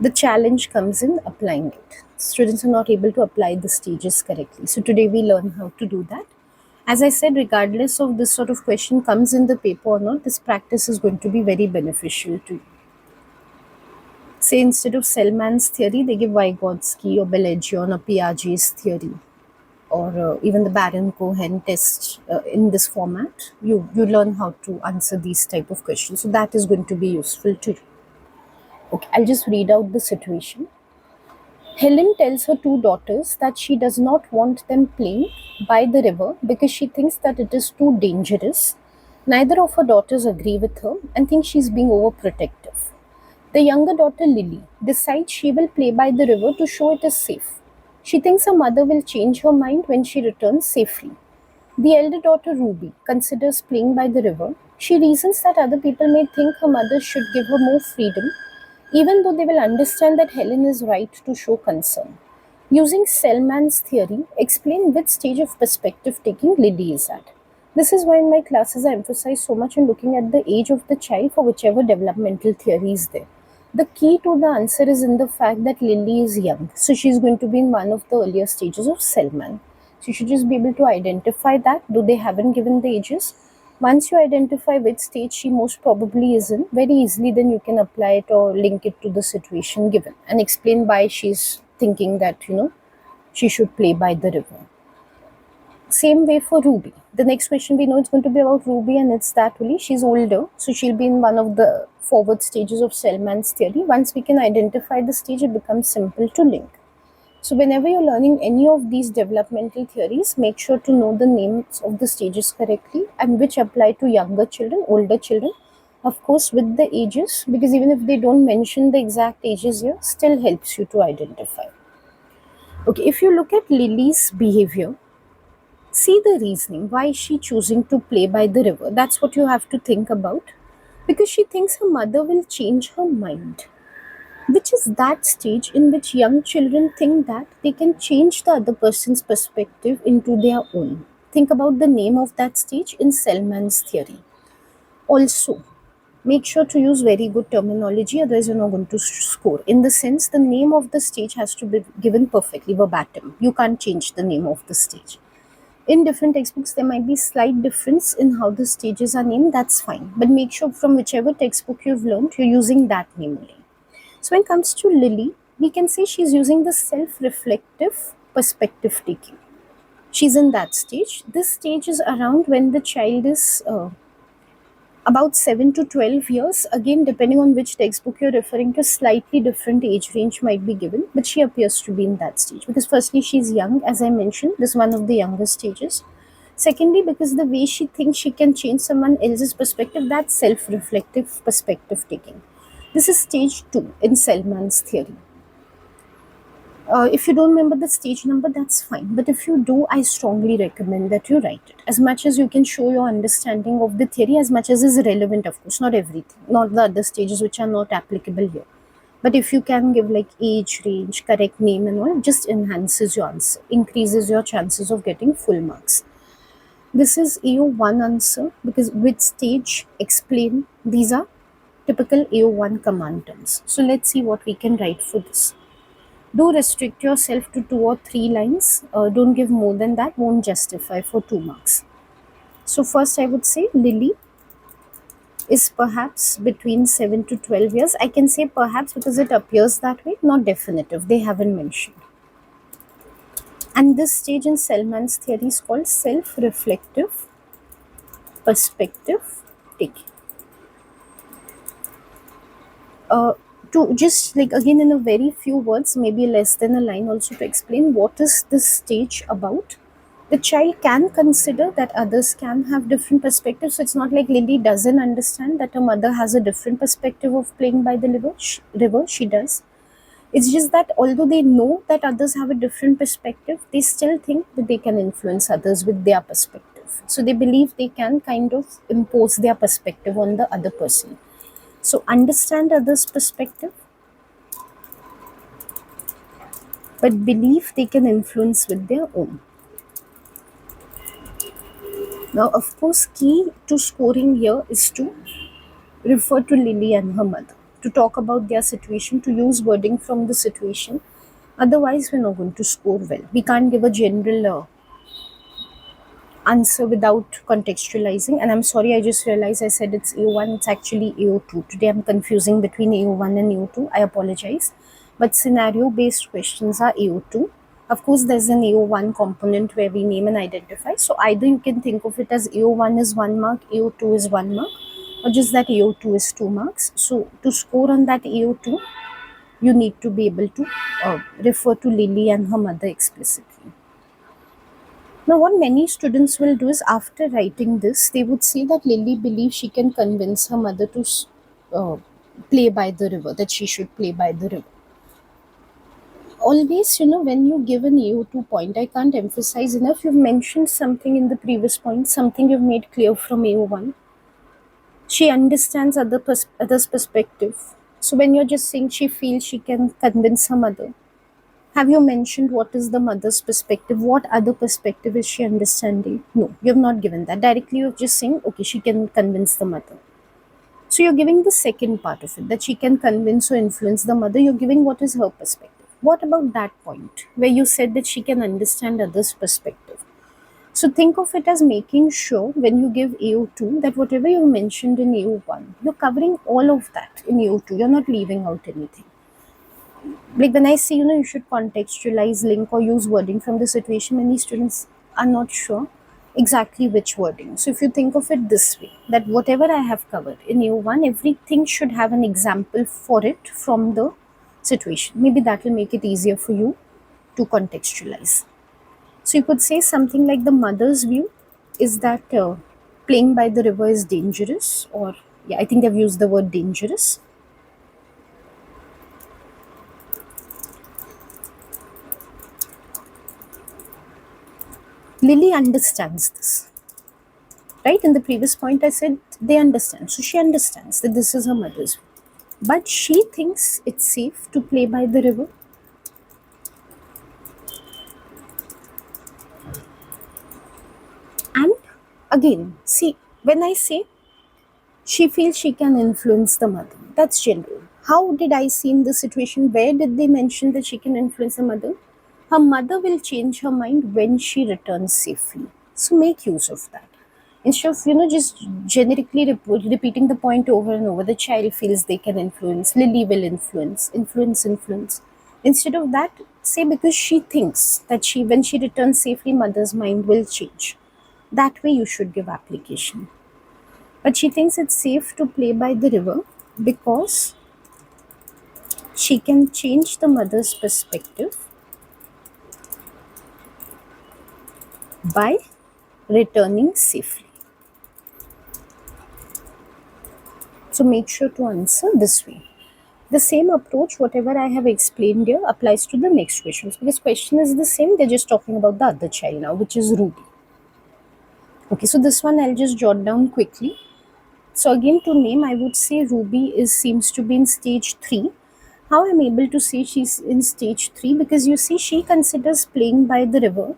The challenge comes in applying it. Students are not able to apply the stages correctly. So today we learn how to do that. As I said, regardless of this sort of question comes in the paper or not, this practice is going to be very beneficial to you. Say instead of Selman's theory, they give Vygotsky or Bellagio or Piaget's theory, or even the Baron-Cohen test in this format. You learn how to answer these type of questions. So that is going to be useful to you. Okay, I'll just read out the situation. Helen tells her 2 daughters that she does not want them playing by the river because she thinks that it is too dangerous. Neither of her daughters agree with her and think she's being overprotective. The younger daughter, Lily, decides she will play by the river to show it is safe. She thinks her mother will change her mind when she returns safely. The elder daughter, Ruby, considers playing by the river. She reasons that other people may think her mother should give her more freedom, even though they will understand that Helen is right to show concern. Using Selman's theory, explain which stage of perspective taking Lily is at. This is why in my classes I emphasize so much on looking at the age of the child for whichever developmental theory is there. The key to the answer is in the fact that Lily is young, so she's going to be in one of the earlier stages of Selman. So you should just be able to identify that, though they haven't given the ages. Once you identify which stage she most probably is in, very easily then you can apply it or link it to the situation given and explain why she's thinking that, she should play by the river. Same way for Ruby. The next question we know it's going to be about Ruby, and it's that only she's older, so she'll be in one of the forward stages of Selman's theory. Once we can identify the stage, it becomes simple to link. So whenever you're learning any of these developmental theories, make sure to know the names of the stages correctly and which apply to younger children, older children, of course with the ages, because even if they don't mention the exact ages here, still helps you to identify. Okay, if you look at Lily's behavior, see the reasoning. Why is she choosing to play by the river? That's what you have to think about. Because she thinks her mother will change her mind. which is that stage in which young children think that they can change the other person's perspective into their own. Think about the name of that stage in Selman's theory. Also, make sure to use very good terminology, otherwise you're not going to score. In the sense, the name of the stage has to be given perfectly verbatim. You can't change the name of the stage. In different textbooks, there might be slight difference in how the stages are named. That's fine, but make sure from whichever textbook you've learned, you're using that name only. So when it comes to Lily, we can say she's using the self-reflective perspective taking. She's in that stage. This stage is around when the child is about 7 to 12 years. Again, depending on which textbook you're referring to, slightly different age range might be given, but she appears to be in that stage because firstly, she's young, as I mentioned, this is one of the youngest stages. Secondly, because the way she thinks she can change someone else's perspective, that's self-reflective perspective taking. This is stage 2 in Selman's theory. If you don't remember the stage number, that's fine. But if you do, I strongly recommend that you write it. As much as you can show your understanding of the theory, as much as is relevant, of course, not everything, not the other stages which are not applicable here. But if you can give like age range, correct name, and all, it just enhances your answer, increases your chances of getting full marks. This is AO1 answer because with stage explain, these are typical AO1 command terms. So let's see what we can write for this. Do restrict yourself to 2 or 3 lines. Don't give more than that, won't justify for 2 marks. So first I would say Lily is perhaps between 7 to 12 years. I can say perhaps because it appears that way, not definitive. They haven't mentioned. And this stage in Selman's theory is called self-reflective perspective taking. To just like again in a very few words, maybe less than a line also to explain what is this stage about. The child can consider that others can have different perspectives. So it's not like Lily doesn't understand that her mother has a different perspective of playing by the river. She does. It's just that although they know that others have a different perspective, they still think that they can influence others with their perspective. So they believe they can kind of impose their perspective on the other person. So understand others' perspective, but believe they can influence with their own. Now, of course, key to scoring here is to refer to Lily and her mother, to talk about their situation, to use wording from the situation. Otherwise, we're not going to score well. We can't give a general answer without contextualizing. And I'm sorry, I just realized I said it's AO1, it's actually AO2. Today I'm confusing between AO1 and AO2. I apologize. But scenario based questions are AO2. Of course, there's an AO1 component where we name and identify. So either you can think of it as AO1 is 1 mark, AO2 is 1 mark, or just that AO2 is 2 marks. So to score on that AO2, you need to be able to refer to Lily and her mother explicitly. Now, what many students will do is after writing this, they would say that Lily believes she can convince her mother to uh, play by the river, that she should play by the river. Always, when you give an AO2 point, I can't emphasize enough, you've mentioned something in the previous point, something you've made clear from AO1. She understands others' perspective. So when you're just saying she feels she can convince her mother, have you mentioned what is the mother's perspective? What other perspective is she understanding? No, you have not given that. Directly, you're just saying, okay, she can convince the mother. So you're giving the second part of it, that she can convince or influence the mother. You're giving what is her perspective. What about that point where you said that she can understand others' perspective? So think of it as making sure when you give AO2 that whatever you mentioned in AO1, you're covering all of that in AO2. You're not leaving out anything. Like when I say, you should contextualize, link, or use wording from the situation, many students are not sure exactly which wording. So if you think of it this way, that whatever I have covered in U1, everything should have an example for it from the situation. Maybe that will make it easier for you to contextualize. So you could say something like the mother's view is that playing by the river is dangerous, or yeah, I think they've used the word dangerous. Lily understands this. Right? In the previous point, I said they understand. So she understands that this is her mother's view. but she thinks it's safe to play by the river. And again, see, when I say she feels she can influence the mother, that's general. How did I see in this situation? Where did they mention that she can influence the mother? Her mother will change her mind when she returns safely. So make use of that. Instead of just generically repeating the point over and over, the child feels they can influence. Lily will influence. Instead of that, say because she thinks that when she returns safely, mother's mind will change. That way, you should give application. But she thinks it's safe to play by the river because she can change the mother's perspective by returning safely. So make sure to answer this way. The same approach, whatever I have explained here, applies to the next questions because question is the same. They're just talking about the other child now, which is Ruby. Okay, so this one I'll just jot down quickly. So again, to name, I would say Ruby seems to be in stage 3. How I'm able to say she's in stage 3? Because you see, she considers playing by the river.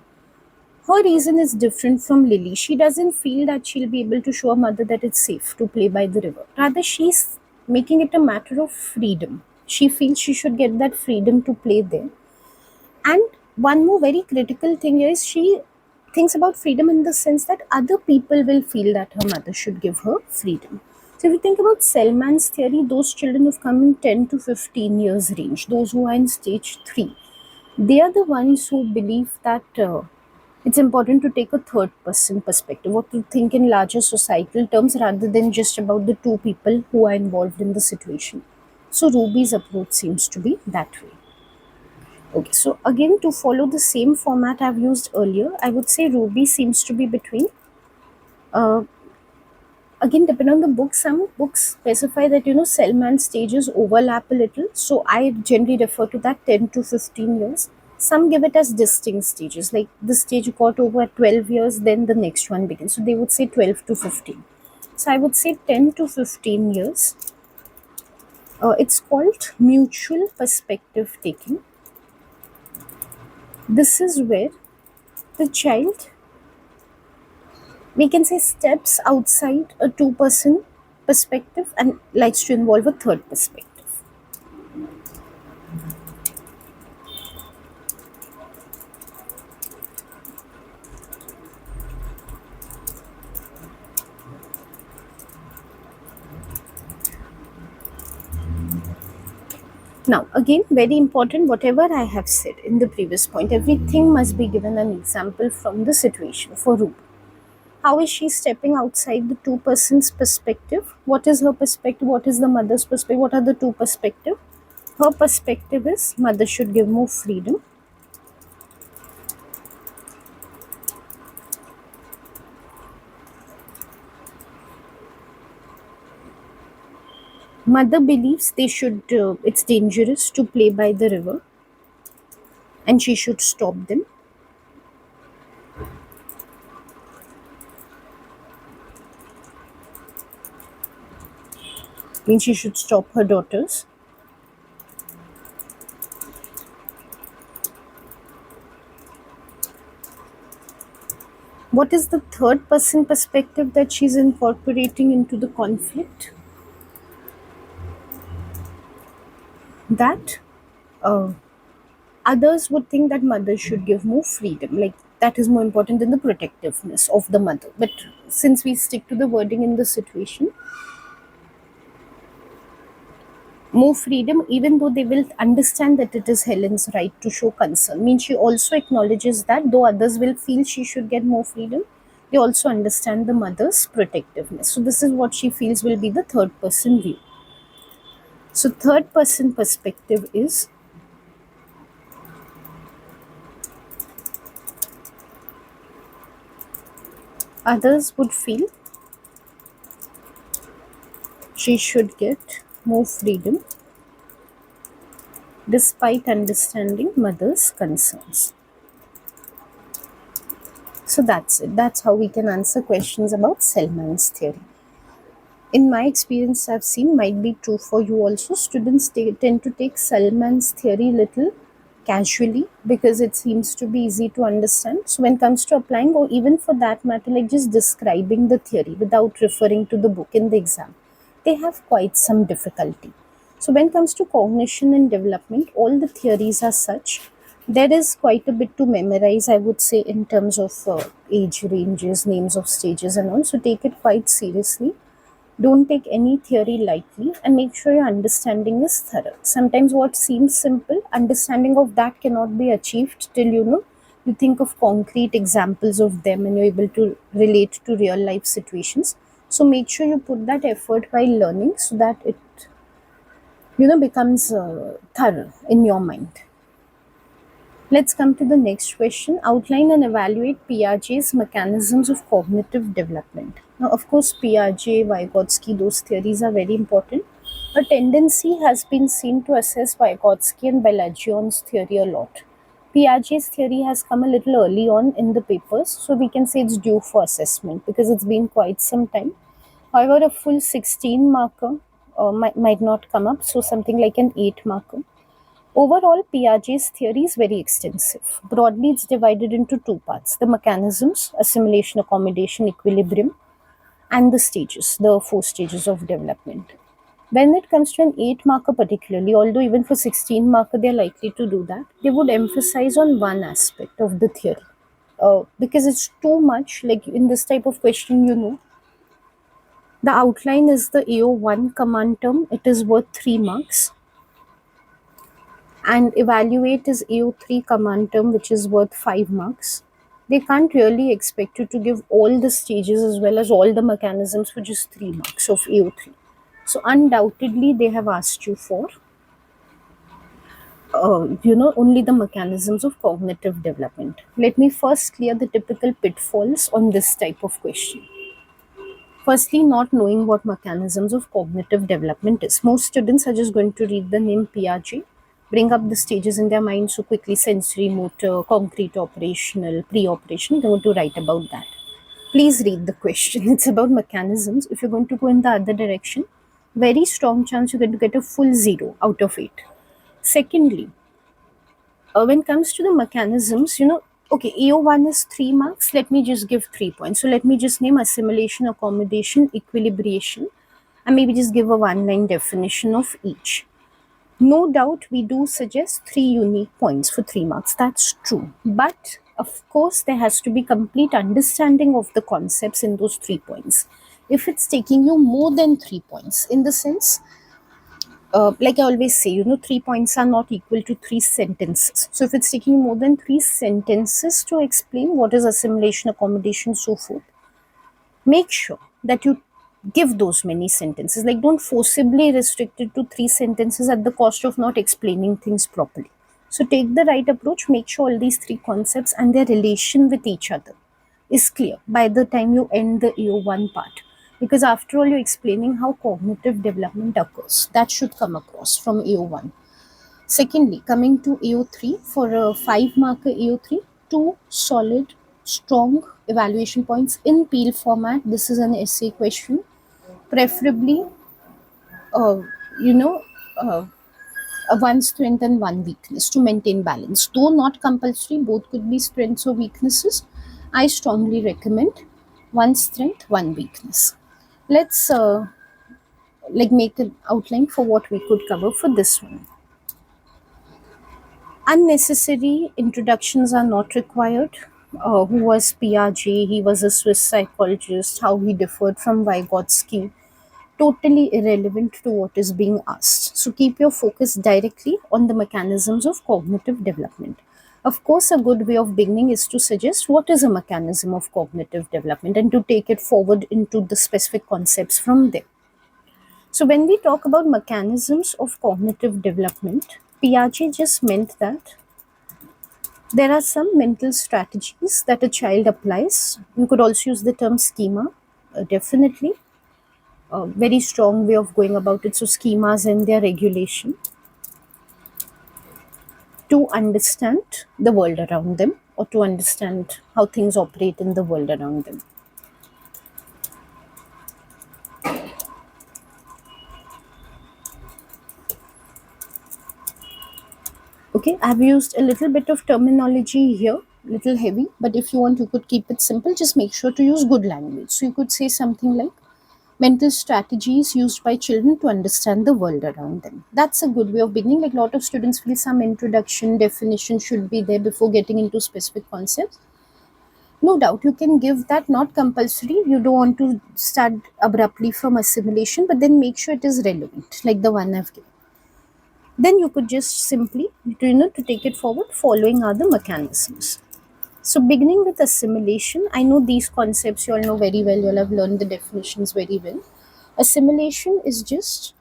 Her reason is different from Lily. She doesn't feel that she'll be able to show her mother that it's safe to play by the river. Rather, she's making it a matter of freedom. She feels she should get that freedom to play there. And one more very critical thing is she thinks about freedom in the sense that other people will feel that her mother should give her freedom. So if you think about Selman's theory, those children who've come in 10 to 15 years range, those who are in stage 3, they are the ones who believe that it's important to take a third person perspective or to think in larger societal terms rather than just about the two people who are involved in the situation. So Ruby's approach seems to be that way. Okay, so again, to follow the same format I've used earlier, I would say Ruby seems to be between. Uh, Again, depending on the book, some books specify that Selman stages overlap a little. So I generally refer to that 10 to 15 years. Some give it as distinct stages, like the stage got over at 12 years, then the next one begins. So they would say 12 to 15. So I would say 10 to 15 years. It's called mutual perspective taking. This is where the child, we can say, steps outside a two-person perspective and likes to involve a third perspective. Now, again, very important, whatever I have said in the previous point, everything must be given an example from the situation for Ruby. How is she stepping outside the two persons' perspective? What is her perspective? What is the mother's perspective? What are the two perspectives? Her perspective is mother should give more freedom. Mother believes it's dangerous to play by the river and she should stop them. Means she should stop her daughters. What is the third person perspective that she's incorporating into the conflict? That others would think that mothers should give more freedom, like that is more important than the protectiveness of the mother. But since we stick to the wording in the situation, more freedom, even though they will understand that it is Helen's right to show concern. Means she also acknowledges that though others will feel she should get more freedom, they also understand the mother's protectiveness. So this is what she feels will be the third person view. So third person perspective is others would feel she should get more freedom despite understanding mother's concerns. So that's it. That's how we can answer questions about Selman's theory. In my experience, I've seen might be true for you also. Students tend to take Selman's theory little casually because it seems to be easy to understand. So when it comes to applying, or even for that matter, like just describing the theory without referring to the book in the exam, they have quite some difficulty. So when it comes to cognition and development, all the theories are such. There is quite a bit to memorize, I would say, in terms of age ranges, names of stages, and all. So take it quite seriously. Don't take any theory lightly and make sure your understanding is thorough. Sometimes what seems simple, understanding of that cannot be achieved till you think of concrete examples of them and you're able to relate to real life situations. So make sure you put that effort while learning so that it becomes thorough in your mind. Let's come to the next question. Outline and evaluate Piaget's mechanisms of cognitive development. Now, of course, Piaget, Vygotsky, those theories are very important. A tendency has been seen to assess Vygotsky and Bellagion's theory a lot. Piaget's theory has come a little early on in the papers, so we can say it's due for assessment because it's been quite some time. However, a full 16 marker might not come up, so something like an 8 marker. Overall, Piaget's theory is very extensive. Broadly, it's divided into two parts: the mechanisms, assimilation, accommodation, equilibrium, and the stages, the four stages of development. When it comes to an 8 marker, particularly, although even for 16 marker they're likely to do that, they would emphasize on one aspect of the theory. Because it's too much, like in this type of question, the outline is the AO1 command term, it is worth 3 marks, and evaluate is AO3 command term, which is worth 5 marks. They can't really expect you to give all the stages as well as all the mechanisms for just 3 marks of AO3. So undoubtedly they have asked you for only the mechanisms of cognitive development. Let me first clear the typical pitfalls on this type of question. Firstly, not knowing what mechanisms of cognitive development is. Most students are just going to read the name Piaget, bring up the stages in their mind so quickly: sensory, motor, concrete, operational, pre-operational. They're going to write about that. Please read the question. It's about mechanisms. If you're going to go in the other direction, very strong chance you're going to get a full 0 out of 8. Secondly, when it comes to the mechanisms, okay, AO1 is 3 marks. Let me just give 3 points. So let me just name assimilation, accommodation, equilibration, and maybe just give a one-line definition of each. No doubt, we do suggest 3 unique points for 3 marks. That's true. But of course, there has to be complete understanding of the concepts in those 3 points. If it's taking you more than 3 points, in the sense, like I always say, 3 points are not equal to 3 sentences. So if it's taking more than 3 sentences to explain what is assimilation, accommodation, so forth, make sure that you give those many sentences. Like, don't forcibly restrict it to 3 sentences at the cost of not explaining things properly. So take the right approach. Make sure all these 3 concepts and their relation with each other is clear by the time you end the AO1 part. Because after all, you're explaining how cognitive development occurs. That should come across from AO1. Secondly, coming to AO3, for a 5 marker AO3, 2 solid, strong evaluation points in Peel format. This is an essay question. Preferably, uh, you know, uh, one strength and one weakness to maintain balance. Though not compulsory, both could be strengths or weaknesses. I strongly recommend one strength, one weakness. Let's make an outline for what we could cover for this one. Unnecessary introductions are not required. Who was Piaget? He was a Swiss psychologist. How he differed from Vygotsky? Totally irrelevant to what is being asked. So keep your focus directly on the mechanisms of cognitive development. Of course, a good way of beginning is to suggest what is a mechanism of cognitive development and to take it forward into the specific concepts from there. So when we talk about mechanisms of cognitive development, Piaget just meant that there are some mental strategies that a child applies. You could also use the term schema, definitely. A very strong way of going about it. So, schemas and their regulation to understand the world around them or to understand how things operate in the world around them. Okay, I've used a little bit of terminology here, little heavy, but if you want, you could keep it simple. Just make sure to use good language. So you could say something like mental strategies used by children to understand the world around them. That's a good way of beginning. Like a lot of students feel some introduction, definition should be there before getting into specific concepts. No doubt, you can give that, not compulsory. You don't want to start abruptly from assimilation, but then make sure it is relevant, like the one I've given. Then you could just simply, to take it forward, following are the mechanisms. So beginning with assimilation, I know these concepts you all know very well, you all have learned the definitions very well. Assimilation is just,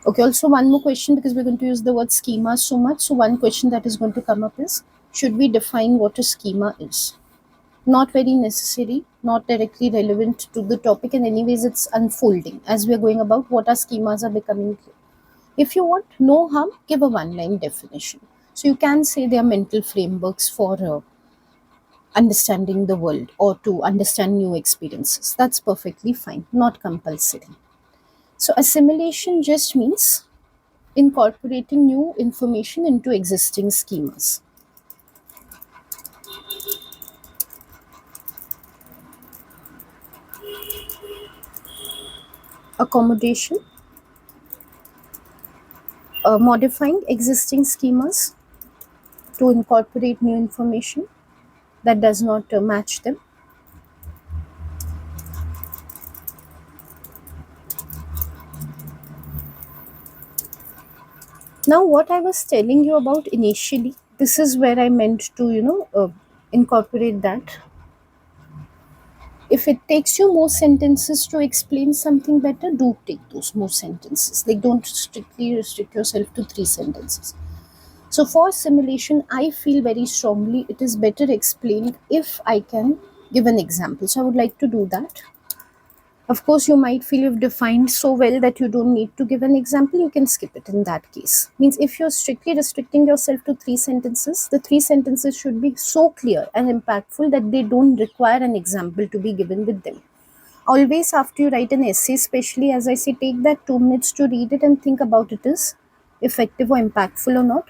okay, also one more question, because we're going to use the word schema so much. So one question that is going to come up is, should we define what a schema is? Not very necessary, not directly relevant to the topic, and anyways it's unfolding as we're going about what our schemas are becoming clear. If you want, no harm, give a one line definition. So you can say they are mental frameworks for understanding the world or to understand new experiences. That's perfectly fine, not compulsory. So assimilation just means incorporating new information into existing schemas. Accommodation, modifying existing schemas to incorporate new information that does not match them. Now, what I was telling you about initially, this is where I meant to, incorporate that. If it takes you more sentences to explain something better, do take those more sentences. Like, don't strictly restrict yourself to 3 sentences. So, for simulation, I feel very strongly it is better explained if I can give an example. So, I would like to do that. Of course, you might feel you've defined so well that you don't need to give an example. You can skip it in that case. Means if you're strictly restricting yourself to 3 sentences, the 3 sentences should be so clear and impactful that they don't require an example to be given with them. Always after you write an essay, especially as I say, take that 2 minutes to read it and think about it is effective or impactful or not.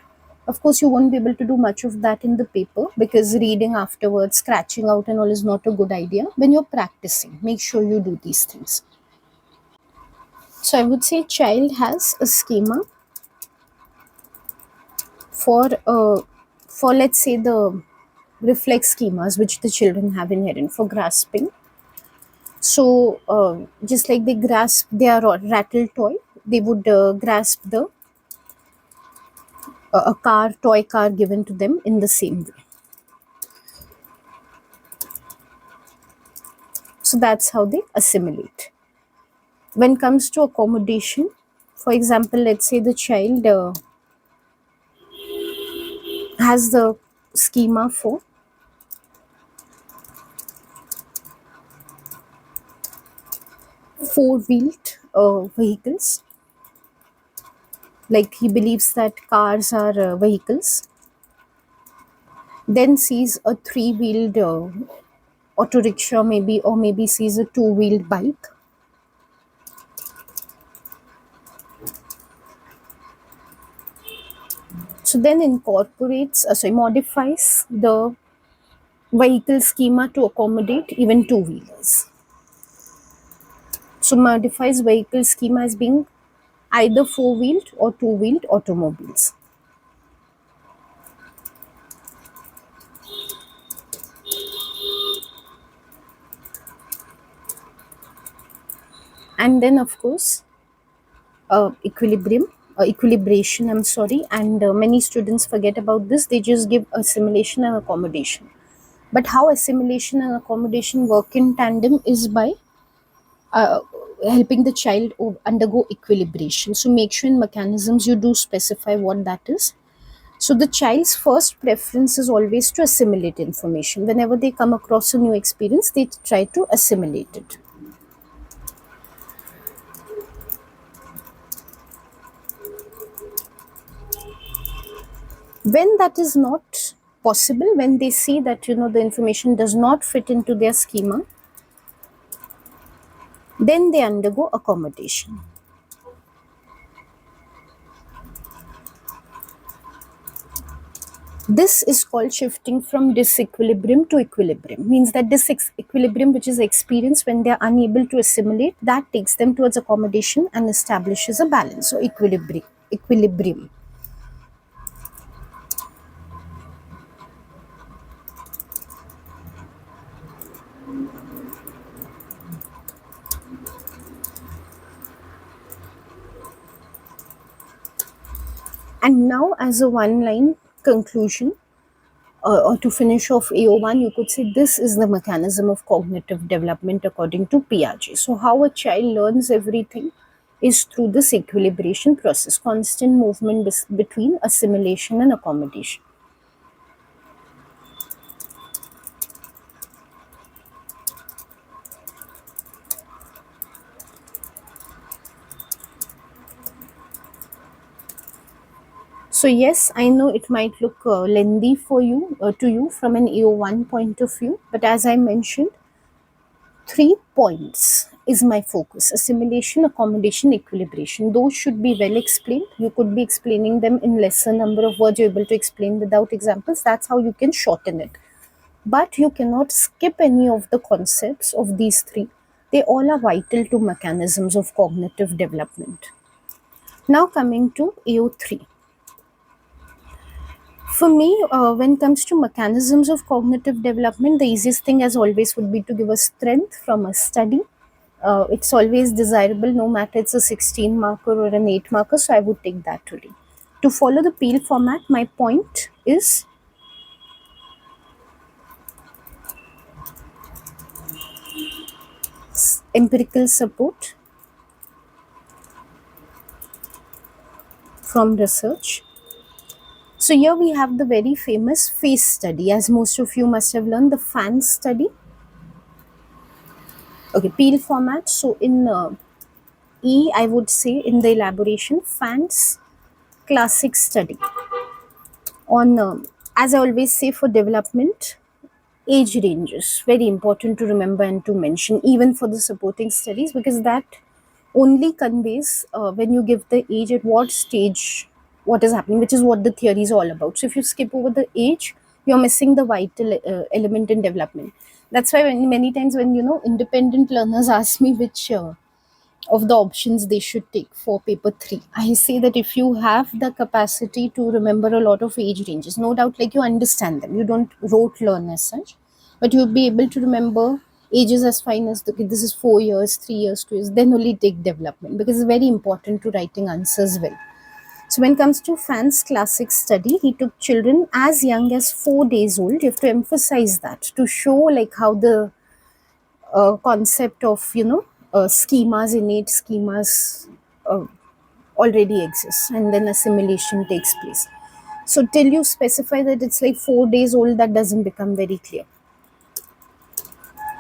Of course, you won't be able to do much of that in the paper because reading afterwards, scratching out, and all is not a good idea. When you're practicing, make sure you do these things. So, I would say child has a schema for let's say the reflex schemas which the children have inherent for grasping. So, just like they grasp their rattle toy, they would grasp the a toy car given to them in the same way. So that's how they assimilate. When it comes to accommodation, for example, let's say the child has the schema for four-wheeled vehicles. Like he believes that cars are vehicles, then sees a three-wheeled auto rickshaw maybe, or maybe sees a two-wheeled bike. So then modifies the vehicle schema to accommodate even two-wheelers. So modifies vehicle schema as being either four-wheeled or two-wheeled automobiles. And then of course equilibration, I'm sorry, and many students forget about this. They just give assimilation and accommodation. But how assimilation and accommodation work in tandem is by uh, helping the child undergo equilibration. So make sure in mechanisms you do specify what that is. So the child's first preference is always to assimilate information. Whenever they come across a new experience, they try to assimilate it. When that is not possible, when they see that the information does not fit into their schema, then they undergo accommodation. This is called shifting from disequilibrium to equilibrium. Means that disequilibrium, which is experienced when they are unable to assimilate, that takes them towards accommodation and establishes a balance. So equilibrium. Equilibrium. And now, as a one-line conclusion, or to finish off AO1, you could say this is the mechanism of cognitive development according to Piaget. So, how a child learns everything is through this equilibration process, constant movement between assimilation and accommodation. So yes, I know it might look lengthy for you to you from an AO1 point of view, but as I mentioned, 3 points is my focus: assimilation, accommodation, equilibration. Those should be well explained. You could be explaining them in lesser number of words you're able to explain without examples. That's how you can shorten it. But you cannot skip any of the concepts of these three. They all are vital to mechanisms of cognitive development. Now coming to AO3. For me, when it comes to mechanisms of cognitive development, the easiest thing, as always, would be to give a strength from a study. It's always desirable, no matter it's a 16 marker or an 8 marker, so I would take that today. To follow the Peel format, my point is empirical support from research. So here we have the very famous FACE study, as most of you must have learned, the FAN study. Okay, Peel format. So in I would say in the elaboration, FAN's classic study on, as I always say, for development, age ranges. Very important to remember and to mention, even for the supporting studies, because that only conveys when you give the age at what stage what is happening, which is what the theory is all about. So if you skip over the age, you're missing the vital element in development. That's why many times when independent learners ask me which of the options they should take for paper 3, I say that if you have the capacity to remember a lot of age ranges, no doubt, like, you understand them, you don't rote learn as such, but you'll be able to remember ages as fine as okay, this is 4 years, 3 years, 2 years, then only take development, because it's very important to writing answers well. So when it comes to Fan's classic study, he took children as young as 4 days old. You have to emphasize that to show like how the concept of schemas, innate schemas, uh, already exists, and then assimilation takes place. So till you specify that it's like 4 days old, that doesn't become very clear.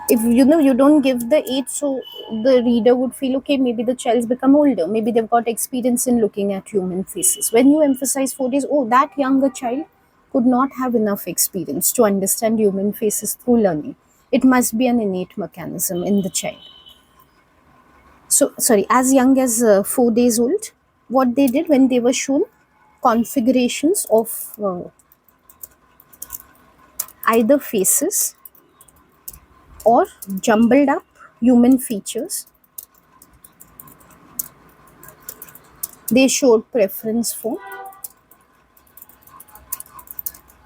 If you don't give the age, so the reader would feel okay, maybe the child's become older, maybe they've got experience in looking at human faces. When you emphasize 4 days, oh, that younger child could not have enough experience to understand human faces through learning. It must be an innate mechanism in the child. So sorry, as young as 4 days old, what they did when they were shown configurations of either faces or jumbled up human features, they showed preference for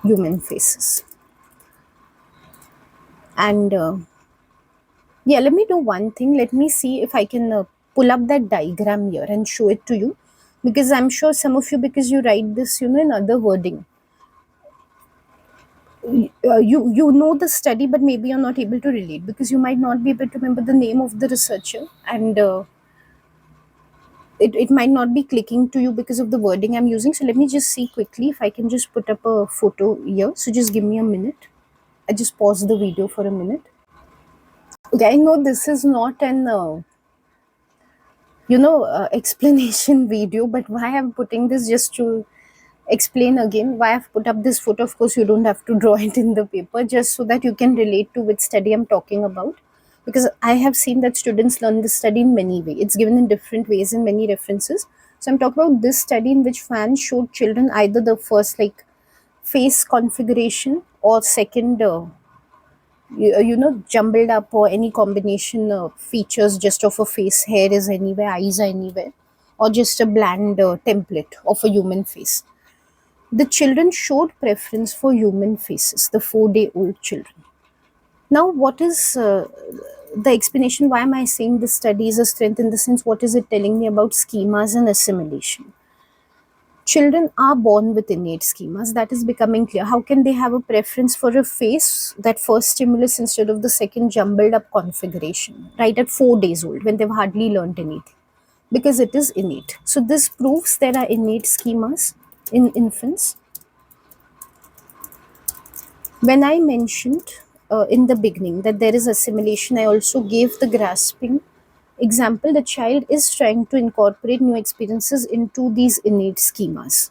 human faces. And yeah, let me do one thing. Let me see if I can pull up that diagram here and show it to you, because I'm sure some of you, because you write this in other wording, you know the study, but maybe you're not able to relate because you might not be able to remember the name of the researcher, and it might not be clicking to you because of the wording I'm using. So let me just see quickly if I can just put up a photo here. So just give me a minute. I just pause the video for a minute. Okay, I know this is not an explanation video, but why I'm putting this, just to explain again why I've put up this photo. Of course, you don't have to draw it in the paper, just so that you can relate to which study I'm talking about. Because I have seen that students learn this study in many ways. It's given in different ways in many references. So I'm talking about this study in which fans showed children either the first like face configuration, or second, jumbled up or any combination features just of a face, hair is anywhere, eyes are anywhere, or just a bland template of a human face. The children showed preference for human faces, the 4-day-old children. Now, what is the explanation? Why am I saying this study is a strength? In the sense, what is it telling me about schemas and assimilation? Children are born with innate schemas. That is becoming clear. How can they have a preference for a face, that first stimulus, instead of the second jumbled up configuration, right at 4 days old when they've hardly learned anything? Because it is innate. So, this proves there are innate schemas in infants. When I mentioned in the beginning that there is assimilation, I also gave the grasping example. The child is trying to incorporate new experiences into these innate schemas.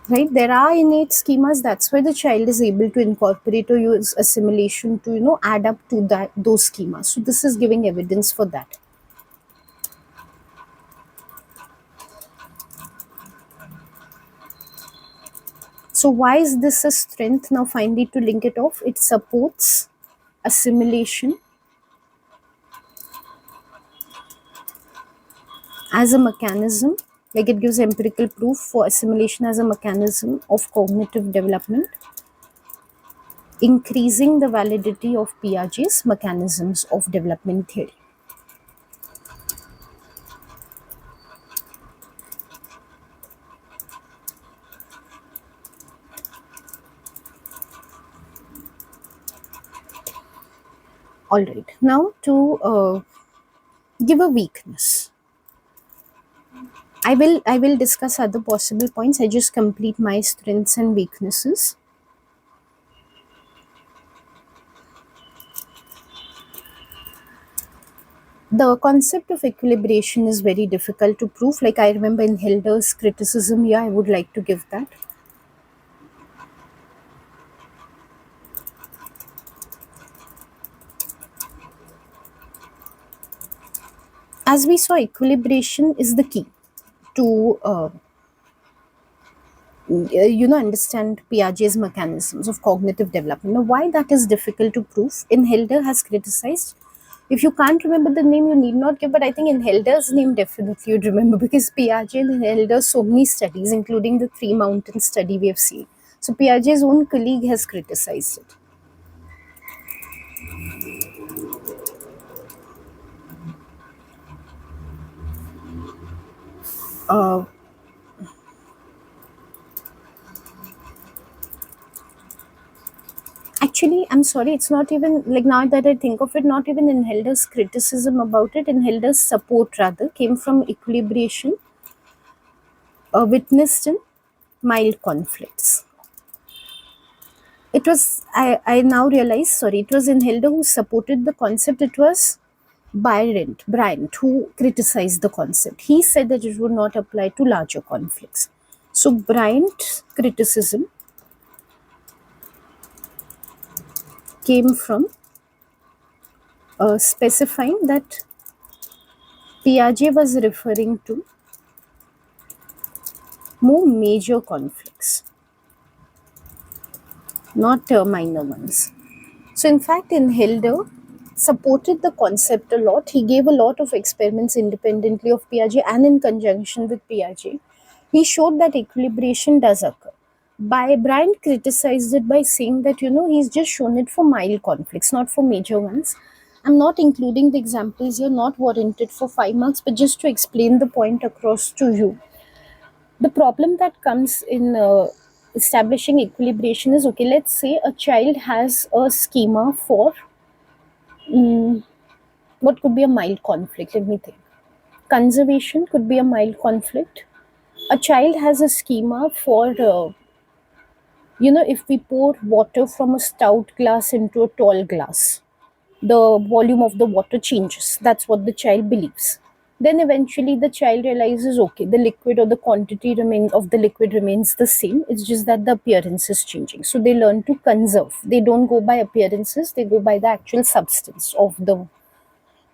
Right, there are innate schemas. That's why the child is able to incorporate or use assimilation to add up to that those schemas. So this is giving evidence for that. So why is this a strength? Now finally, to link it off, it supports assimilation as a mechanism, like it gives empirical proof for assimilation as a mechanism of cognitive development, increasing the validity of Piaget's mechanisms of development theory. All right, now to give a weakness. I will discuss other possible points. I just complete my strengths and weaknesses. The concept of equilibration is very difficult to prove. Like I remember in Hilder's criticism, I would like to give that. As we saw, equilibration is the key to understand Piaget's mechanisms of cognitive development. Now, why that is difficult to prove? In Hilder has criticized. If you can't remember the name, you need not give. But I think in Hilder's name, definitely you'd remember, because Piaget and Hilder, so many studies, including the Three Mountains study we have seen. So Piaget's own colleague has criticized it. Uh, Actually, I'm sorry, it's not even like, now that I think of it, not even in Hilder's criticism about it. In Hilder's support, rather, came from equilibration witnessed in mild conflicts. It was, I now realize, sorry, it was in Hilder who supported the concept. It was Bryant who criticized the concept. He said that it would not apply to larger conflicts. So Bryant's criticism came from specifying that Piaget was referring to more major conflicts, not minor ones. So, in fact, in Hilder supported the concept a lot. He gave a lot of experiments independently of Piaget and in conjunction with Piaget. He showed that equilibration does occur. Bryant criticized it by saying that he's just shown it for mild conflicts, not for major ones. I'm not including the examples here, not warranted for 5 marks, but just to explain the point across to you. The problem that comes in establishing equilibration is, okay, let's say a child has a schema for what could be a mild conflict. Let me think. Conservation could be a mild conflict. A child has a schema for if we pour water from a stout glass into a tall glass, the volume of the water changes. That's what the child believes. Then eventually the child realizes, okay, the liquid or the quantity remains of the liquid remains the same. It's just that the appearance is changing. So they learn to conserve. They don't go by appearances, they go by the actual substance of the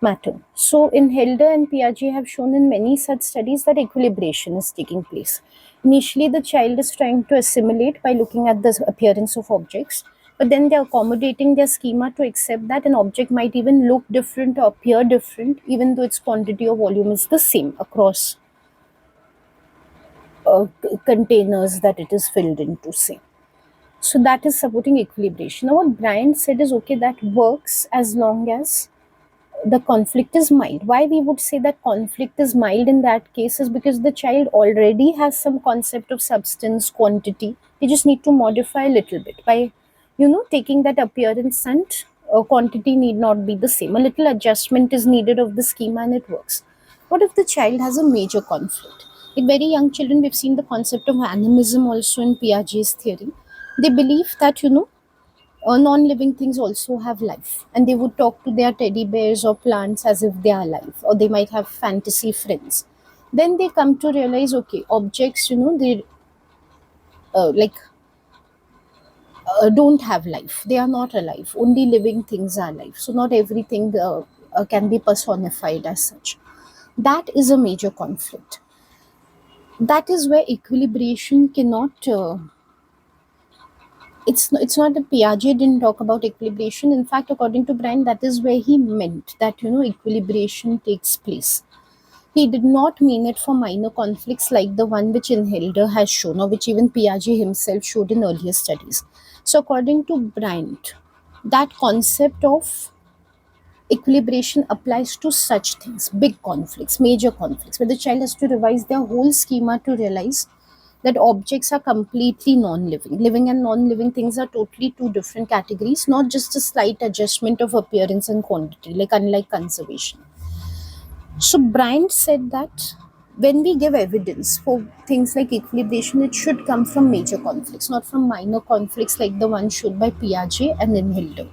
matter. So in Hilder and Piaget have shown in many such studies that equilibration is taking place. Initially, the child is trying to assimilate by looking at the appearance of objects, but then they're accommodating their schema to accept that an object might even look different or appear different, even though its quantity or volume is the same across containers that it is filled into, say. So that is supporting equilibration. Now, what Brian said is okay, that works as long as the conflict is mild. Why we would say that conflict is mild in that case is because the child already has some concept of substance, quantity. They just need to modify a little bit by, taking that appearance and quantity need not be the same. A little adjustment is needed of the schema and it works. What if the child has a major conflict? Like very young children, we've seen the concept of animism also in Piaget's theory. They believe that, non-living things also have life, and they would talk to their teddy bears or plants as if they are alive, or they might have fantasy friends. Then they come to realize, okay, objects, they like don't have life, they are not alive, only living things are alive, so not everything can be personified as such. That is a major conflict. That is where equilibration cannot it's not that Piaget didn't talk about equilibration. In fact, according to Brian, that is where he meant that equilibration takes place. He did not mean it for minor conflicts like the one which Inhelder has shown, or which even Piaget himself showed in earlier studies. So, according to Bryant, that concept of equilibration applies to such things, big conflicts, major conflicts, where the child has to revise their whole schema to realize that objects are completely non-living. Living and non-living things are totally two different categories, not just a slight adjustment of appearance and quantity, like unlike conservation. So Bryant said that when we give evidence for things like equilibration, it should come from major conflicts, not from minor conflicts like the one shown by Piaget and Inhilder.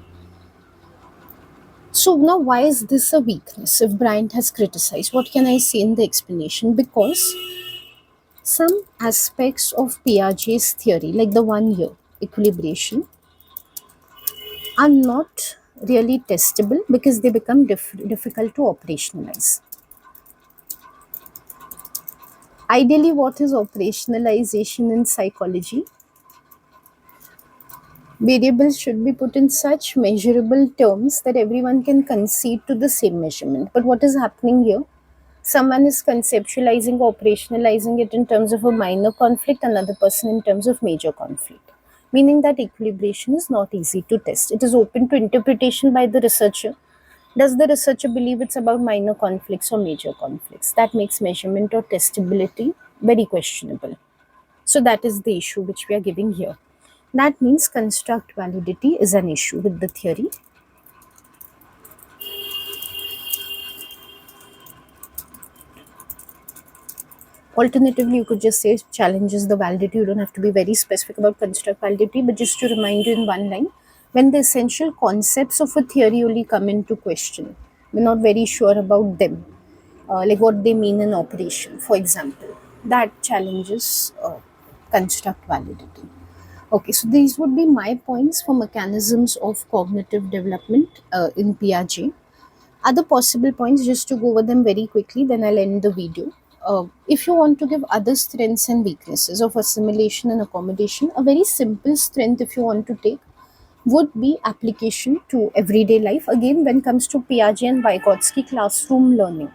So now why is this a weakness if Bryant has criticized? What can I say in the explanation? Because some aspects of Piaget's theory, like the one here, equilibration, are not really testable because they become difficult to operationalize. Ideally, what is operationalization in psychology? Variables should be put in such measurable terms that everyone can concede to the same measurement. But what is happening here? Someone is conceptualizing, operationalizing it in terms of a minor conflict, another person in terms of major conflict, meaning that equilibration is not easy to test. It is open to interpretation by the researcher. Does the researcher believe it's about minor conflicts or major conflicts? That makes measurement or testability very questionable. So that is the issue which we are giving here. That means construct validity is an issue with the theory. Alternatively, you could just say challenges the validity. You don't have to be very specific about construct validity, but just to remind you in one line, when the essential concepts of a theory only come into question, we're not very sure about them, like what they mean in operation, for example, that challenges construct validity. Okay, so these would be my points for mechanisms of cognitive development in Piaget. Other possible points, just to go over them very quickly, then I'll end the video. If you want to give other strengths and weaknesses of assimilation and accommodation, a very simple strength, if you want to take, would be application to everyday life. Again, when it comes to Piaget and Vygotsky, classroom learning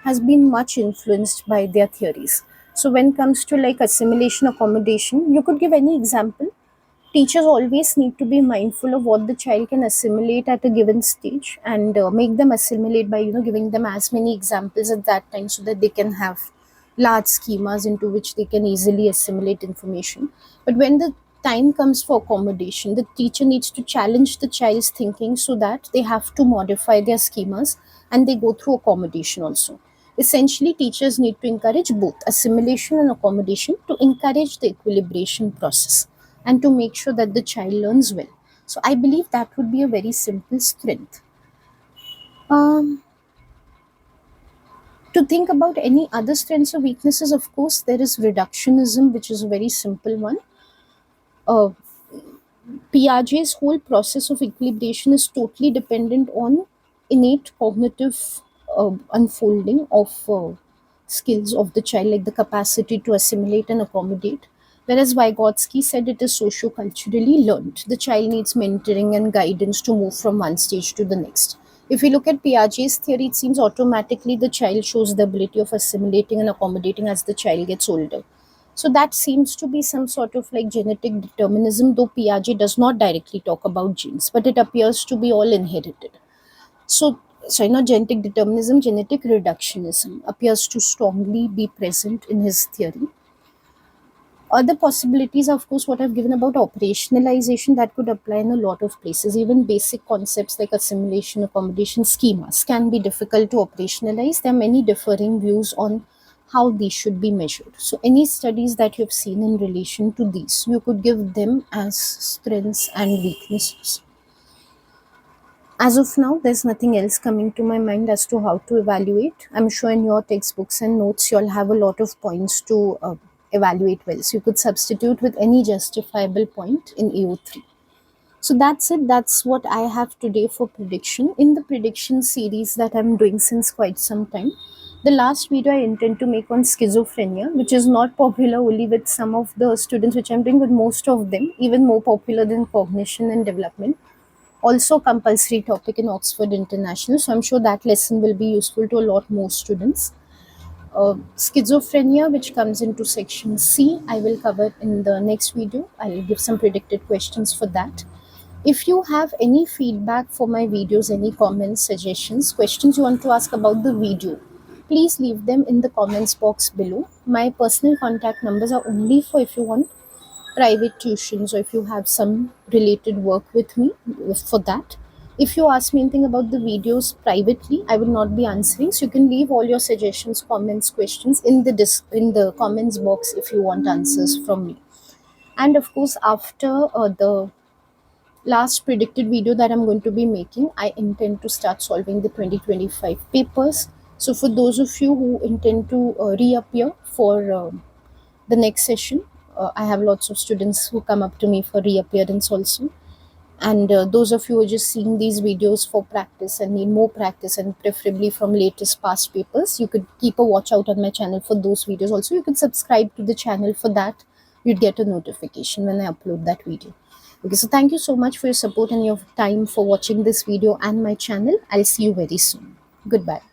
has been much influenced by their theories. So when it comes to like assimilation, accommodation, you could give any example. Teachers always need to be mindful of what the child can assimilate at a given stage, and make them assimilate by giving them as many examples at that time so that they can have large schemas into which they can easily assimilate information. But when the time comes for accommodation, the teacher needs to challenge the child's thinking so that they have to modify their schemas, and they go through accommodation also. Essentially, teachers need to encourage both assimilation and accommodation to encourage the equilibration process and to make sure that the child learns well. So I believe that would be a very simple strength. Um, To think about any other strengths or weaknesses, of course, there is reductionism, which is a very simple one. Uh, Piaget's whole process of equilibration is totally dependent on innate cognitive unfolding of skills of the child, like the capacity to assimilate and accommodate. Whereas Vygotsky said it is socio-culturally learned. The child needs mentoring and guidance to move from one stage to the next. If we look at Piaget's theory, it seems automatically the child shows the ability of assimilating and accommodating as the child gets older. So that seems to be some sort of like genetic determinism, though Piaget does not directly talk about genes, but it appears to be all inherited. So, sorry, not genetic determinism, genetic reductionism appears to strongly be present in his theory. Other possibilities are, of course, what I've given about operationalization that could apply in a lot of places. Even basic concepts like assimilation, accommodation, schemas can be difficult to operationalize. There are many differing views on how these should be measured. So, any studies that you've seen in relation to these, you could give them as strengths and weaknesses. As of now, there's nothing else coming to my mind as to how to evaluate. I'm sure in your textbooks and notes, you'll have a lot of points to evaluate well. So you could substitute with any justifiable point in AO3. So that's it. That's what I have today for prediction. In the prediction series that I'm doing since quite some time, the last video I intend to make on schizophrenia, which is not popular only with some of the students which I'm doing, but most of them, even more popular than cognition and development, also compulsory topic in Oxford International. So I'm sure that lesson will be useful to a lot more students. Schizophrenia, which comes into section C, I will cover in the next video. I'll give some predicted questions for that. If you have any feedback for my videos, any comments, suggestions, questions you want to ask about the video, please leave them in the comments box below. My personal contact numbers are only for if you want private tuitions or if you have some related work with me for that. If you ask me anything about the videos privately, I will not be answering. So you can leave all your suggestions, comments, questions in the comments box if you want answers from me. And of course, after the last predicted video that I'm going to be making, I intend to start solving the 2025 papers. So for those of you who intend to reappear for the next session, I have lots of students who come up to me for reappearance also. And those of you who are just seeing these videos for practice and need more practice and preferably from latest past papers, you could keep a watch out on my channel for those videos also. You could subscribe to the channel for that. You'd get a notification when I upload that video. Okay, so thank you so much for your support and your time for watching this video and my channel. I'll see you very soon. Goodbye.